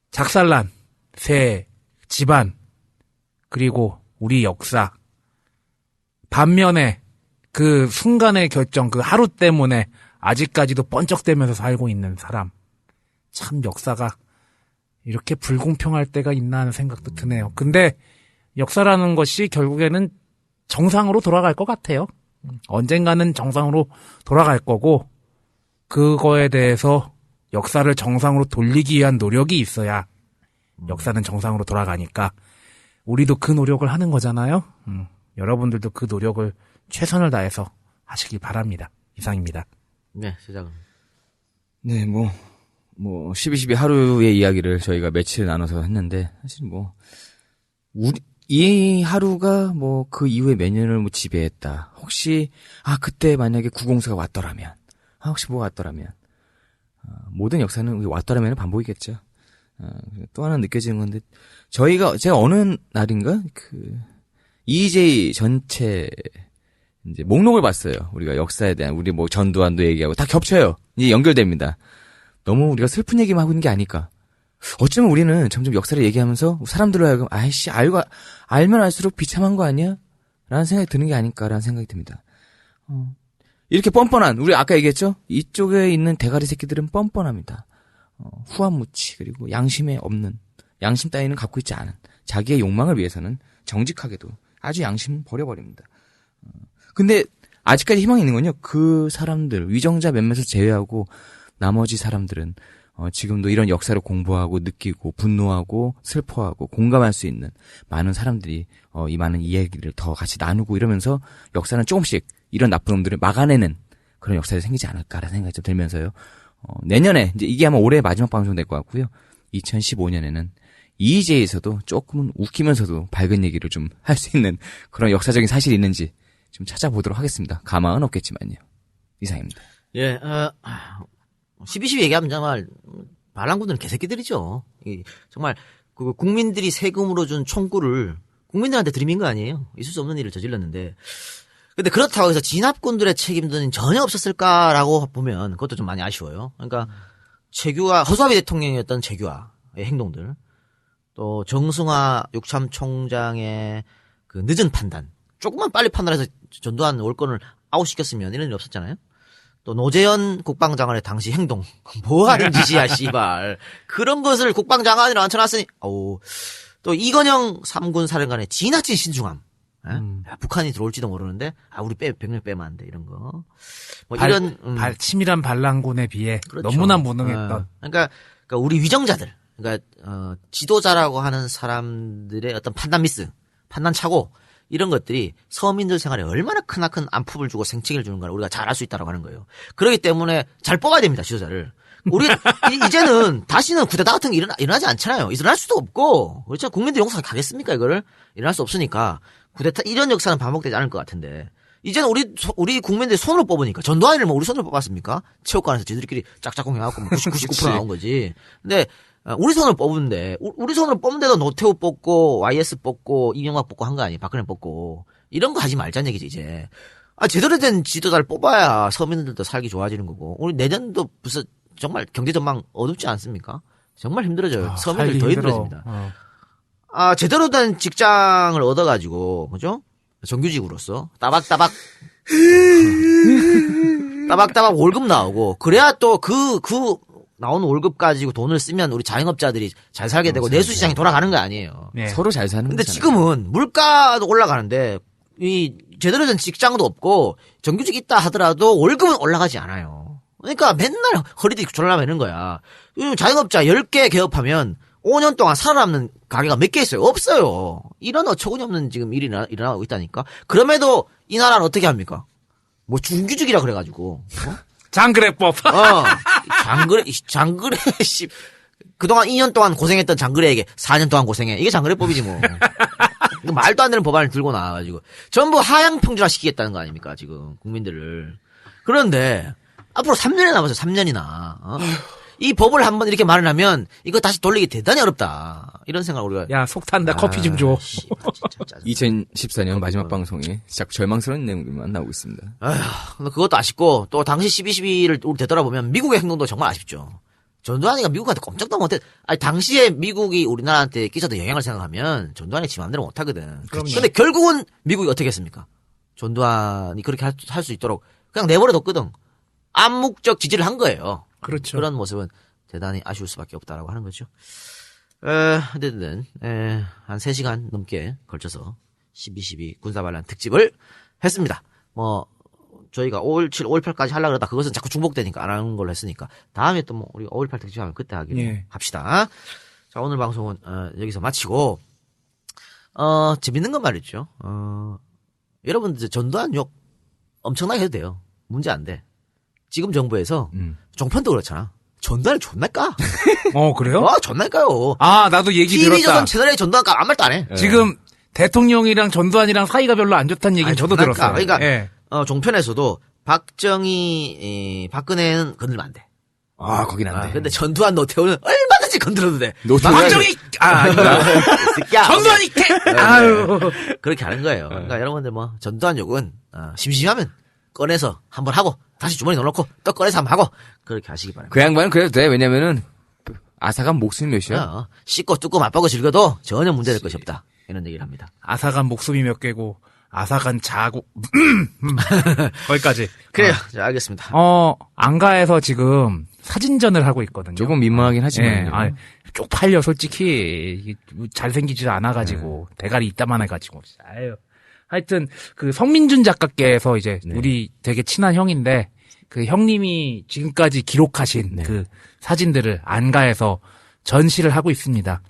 S2: 작살난 새 집안 그리고 우리 역사 반면에 그 순간의 결정 그 하루 때문에 아직까지도 번쩍대면서 살고 있는 사람 참 역사가 이렇게 불공평할 때가 있나 하는 생각도 드네요. 근데 역사라는 것이 결국에는 정상으로 돌아갈 것 같아요. 언젠가는 정상으로 돌아갈 거고 그거에 대해서 역사를 정상으로 돌리기 위한 노력이 있어야 역사는 정상으로 돌아가니까 우리도 그 노력을 하는 거잖아요. 여러분들도 그 노력을 최선을 다해서 하시길 바랍니다. 이상입니다.
S1: 네, 시작은.
S3: 네, 12.12 하루의 이야기를 저희가 며칠 나눠서 했는데, 사실 이 하루가 그 이후에 몇 년을 지배했다. 혹시, 그때 만약에 구공수가 왔더라면, 혹시 뭐가 왔더라면, 모든 역사는 왔더라면 반복이겠죠. 또 하나 느껴지는 건데, 제가 어느 날인가, EJ 전체, 이제 목록을 봤어요. 우리가 역사에 대한, 우리 전두환도 얘기하고 다 겹쳐요. 이제 연결됩니다. 너무 우리가 슬픈 얘기만 하고 있는 게 아닐까. 어쩌면 우리는 점점 역사를 얘기하면서 사람들로 하여금, 알면 알수록 비참한 거 아니야? 라는 생각이 드는 게 아닐까라는 생각이 듭니다. 이렇게 뻔뻔한, 우리 아까 얘기했죠? 이쪽에 있는 대가리 새끼들은 뻔뻔합니다. 후한무치, 그리고 양심에 없는, 양심 따위는 갖고 있지 않은, 자기의 욕망을 위해서는 정직하게도 아주 양심은 버려버립니다. 근데 아직까지 희망이 있는 건요, 그 사람들, 위정자 몇몇을 제외하고 나머지 사람들은 지금도 이런 역사를 공부하고 느끼고 분노하고 슬퍼하고 공감할 수 있는 많은 사람들이 이 많은 이야기를 더 같이 나누고 이러면서 역사는 조금씩 이런 나쁜 놈들을 막아내는 그런 역사가 생기지 않을까라는 생각이 좀 들면서요. 내년에 이제 이게 아마 올해 마지막 방송 될 것 같고요. 2015년에는 EJ에서도 조금은 웃기면서도 밝은 얘기를 좀 할 수 있는 그런 역사적인 사실이 있는지 좀 찾아보도록 하겠습니다. 가망은 없겠지만요. 이상입니다.
S1: 예, 12.12 얘기하면 정말 반란군들은 개새끼들이죠. 정말 그 국민들이 세금으로 준 총구를 국민들한테 들이민 거 아니에요. 있을 수 없는 일을 저질렀는데. 근데 그렇다고 해서 진압군들의 책임은 전혀 없었을까라고 보면 그것도 좀 많이 아쉬워요. 그러니까 최규하, 허수아비 대통령이었던 최규하의 행동들, 또 정승화 육참 총장의 그 늦은 판단, 조금만 빨리 판단해서 전두환 월권을 아웃시켰으면 이런 일이 없었잖아요. 또 노재현 국방장관의 당시 행동, 뭐 하는 짓이야 씨발. 그런 것을 국방장관이라 앉혀놨으니, 또 이건영 3군 사령관의 지나친 신중함. 야, 북한이 들어올지도 모르는데, 우리 병력 빼면 안 돼, 이런 거. 뭐 이런,
S2: 치밀한 반란군에 비해
S1: 그렇죠.
S2: 너무나 무능했던.
S1: 그러니까 우리 위정자들, 그러니까, 지도자라고 하는 사람들의 어떤 판단 미스, 판단 착오, 이런 것들이 서민들 생활에 얼마나 크나큰 안품을 주고 생책을 주는 걸 우리가 잘 알 수 있다고 하는 거예요. 그렇기 때문에 잘 뽑아야 됩니다, 지도자를. 우리 이제는 다시는 쿠데타 같은 게 일어나지 않잖아요. 일어날 수도 없고, 그렇죠. 국민들 용서하겠습니까, 이거를? 일어날 수 없으니까 쿠데타 이런 역사는 반복되지 않을 것 같은데. 이제는 우리 국민들이 손으로 뽑으니까 전두환이를 뭐 우리 손으로 뽑았습니까? 체육관에서 지들끼리 짝짝꿍 해갖고 99% 나온 거지. 근데 우리 손으로 뽑는데 우리 손으로 뽑는데도 노태우 뽑고 YS 뽑고 이명박 뽑고 한 거 아니에요? 박근혜 뽑고 이런 거 하지 말자는 얘기지 이제. 제대로 된 지도자를 뽑아야 서민들도 살기 좋아지는 거고. 우리 내년도 무슨 정말 경제 전망 어둡지 않습니까? 정말 힘들어져요. 서민들 더 힘들어집니다. 제대로 된 직장을 얻어가지고 그죠? 정규직으로서 따박따박 월급 나오고 그래야 또 그 나오는 월급 가지고 돈을 쓰면 우리 자영업자들이 잘 살게 되고 내수 시장이 돌아가는 거 아니에요.
S2: 네.
S3: 서로 잘 사는
S1: 근데
S3: 거잖아요.
S1: 지금은 물가도 올라가는데 이 제대로 된 직장도 없고 정규직 있다 하더라도 월급은 올라가지 않아요. 그러니까 맨날 허리띠 졸라매는 거야. 자영업자 10개 개업하면 5년 동안 살아남는 가게가 몇 개 있어요? 없어요. 이런 어처구니 없는 지금 일이 일어나고 있다니까. 그럼에도 이 나라는 어떻게 합니까? 뭐 중규직이라 그래가지고.
S2: 장그래법.
S1: 장그래, 씨. 그동안 2년 동안 고생했던 장그래에게 4년 동안 고생해. 이게 장그래법이지 뭐. 말도 안 되는 법안을 들고 나와가지고. 전부 하향평준화 시키겠다는 거 아닙니까, 지금. 국민들을. 그런데, 앞으로 3년이 남았어요, 3년이나. 이 법을 한번 이렇게 말을 하면, 이거 다시 돌리기 대단히 어렵다. 이런 생각을 우리가.
S2: 야, 속 탄다. 커피 좀 줘.
S1: 진짜 짜증나.
S3: 2014년 마지막 방송에 자꾸 절망스러운 내용들만 나오고 있습니다.
S1: 근데 그것도 아쉽고, 또 당시 12.12를 우리 되돌아보면 미국의 행동도 정말 아쉽죠. 전두환이가 미국한테 꼼짝도 못해. 당시에 미국이 우리나라한테 끼쳤던 영향을 생각하면 전두환이 지 맘대로 못하거든. 근데 결국은 미국이 어떻게 했습니까? 전두환이 그렇게 할 수 있도록 그냥 내버려뒀거든. 암묵적 지지를 한 거예요.
S2: 그렇죠.
S1: 그런 모습은 대단히 아쉬울 수밖에 없다라고 하는 거죠. 어쨌든 한 3시간 넘게 걸쳐서 12.12 군사반란 특집을 했습니다. 뭐 저희가 5.17, 5.18까지 하려고 그러다 그것은 자꾸 중복되니까 안 하는 걸로 했으니까 다음에 또 뭐 우리 5.18 특집하면 그때 하기로 합시다. 자, 오늘 방송은 여기서 마치고 재밌는 건 말이죠. 여러분들 전두환 욕 엄청나게 해도 돼요. 문제 안 돼. 지금 정부에서 종편도 그렇잖아. 전두환을 존나 까.
S2: 그래요?
S1: 존나 까요.
S2: 나도 얘기 들었다.
S1: TV조선 채널에 전두환 까 아무 말도 안 해.
S2: 지금 대통령이랑 전두환이랑 사이가 별로 안 좋다는 얘기는 저도
S1: 존나
S2: 들었어요.
S1: 까. 그러니까
S2: 예.
S1: 종편에서도 박정희, 박근혜는 건들면 안 돼.
S3: 거긴 안 돼.
S1: 근데 전두환, 노태우는 얼마든지 건드려도 돼.
S2: 박정희!
S1: 새끼야.
S2: 전두환이!
S1: 아유. 그렇게 하는 거예요. 그러니까 여러분들 뭐, 전두환 욕은, 심심하면 꺼내서 한번 하고, 다시 주머니 넣어놓고, 또 꺼내서 한번 하고, 그렇게 하시기 바랍니다.
S3: 그 양반은 그래도 돼. 왜냐면은 아사간 목숨이 몇이야?
S1: 씻고 뜯고 맛보고 즐겨도 전혀 문제될 것이 없다. 이런 얘기를 합니다.
S2: 아사간 목숨이 몇 개고, 아사간 자고, 거기까지.
S1: 그래요. 자, 알겠습니다.
S2: 안가에서 지금 사진전을 하고 있거든요.
S3: 조금 민망하긴 하지만.
S2: 쪽팔려, 솔직히. 잘생기지도 않아가지고, 대가리 이따만 해가지고. 아유. 하여튼, 성민준 작가께서 이제, 우리 되게 친한 형인데, 그 형님이 지금까지 기록하신 그 사진들을 안가에서 전시를 하고 있습니다.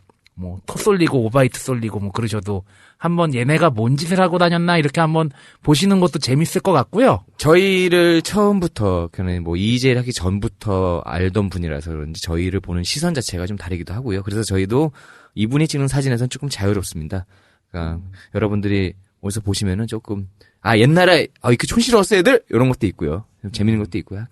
S2: 뭐 토 쏠리고 오바이트 쏠리고 뭐 그러셔도 한번 얘네가 뭔 짓을 하고 다녔나 이렇게 한번 보시는 것도 재밌을 것 같고요.
S3: 저희를 처음부터 그냥 뭐 EJ를 하기 전부터 알던 분이라서 그런지 저희를 보는 시선 자체가 좀 다르기도 하고요. 그래서 저희도 이분이 찍는 사진에서는 조금 자유롭습니다. 그러니까 여러분들이 어디서 보시면은 조금 옛날에 이렇게 촌스러웠어 애들 이런 것도 있고요. 좀 재밌는 것도 있고요.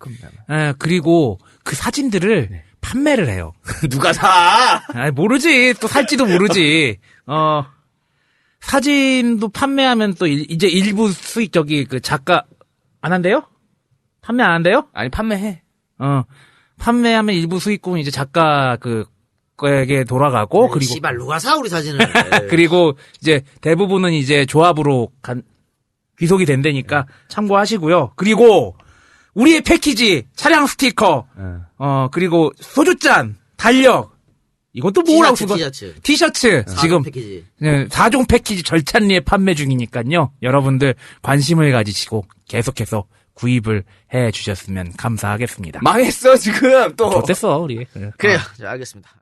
S2: 그리고 그 사진들을 판매를 해요.
S3: 누가 사?
S2: 모르지. 또 살지도 모르지. 사진도 판매하면 또 이제 일부 수익 그 작가 안 한대요? 판매 안 한대요?
S3: 아니 판매해.
S2: 판매하면 일부 수익은 이제 작가 거에게 돌아가고 그리고
S1: 씨발 누가 사 우리 사진을.
S2: 그리고 이제 대부분은 이제 조합으로 귀속이 된다니까 참고하시고요. 그리고 우리의 패키지 차량 스티커 그리고 소주잔 달력 이건 또 뭐라고 쓰고 티셔츠 지금
S1: 패키지.
S2: 4종 패키지 절찬리에 판매 중이니까요. 여러분들 관심을 가지시고 계속해서 구입을 해 주셨으면 감사하겠습니다.
S3: 망했어 지금 또.
S2: 어땠어 우리?
S1: 그래요. 자, 알겠습니다.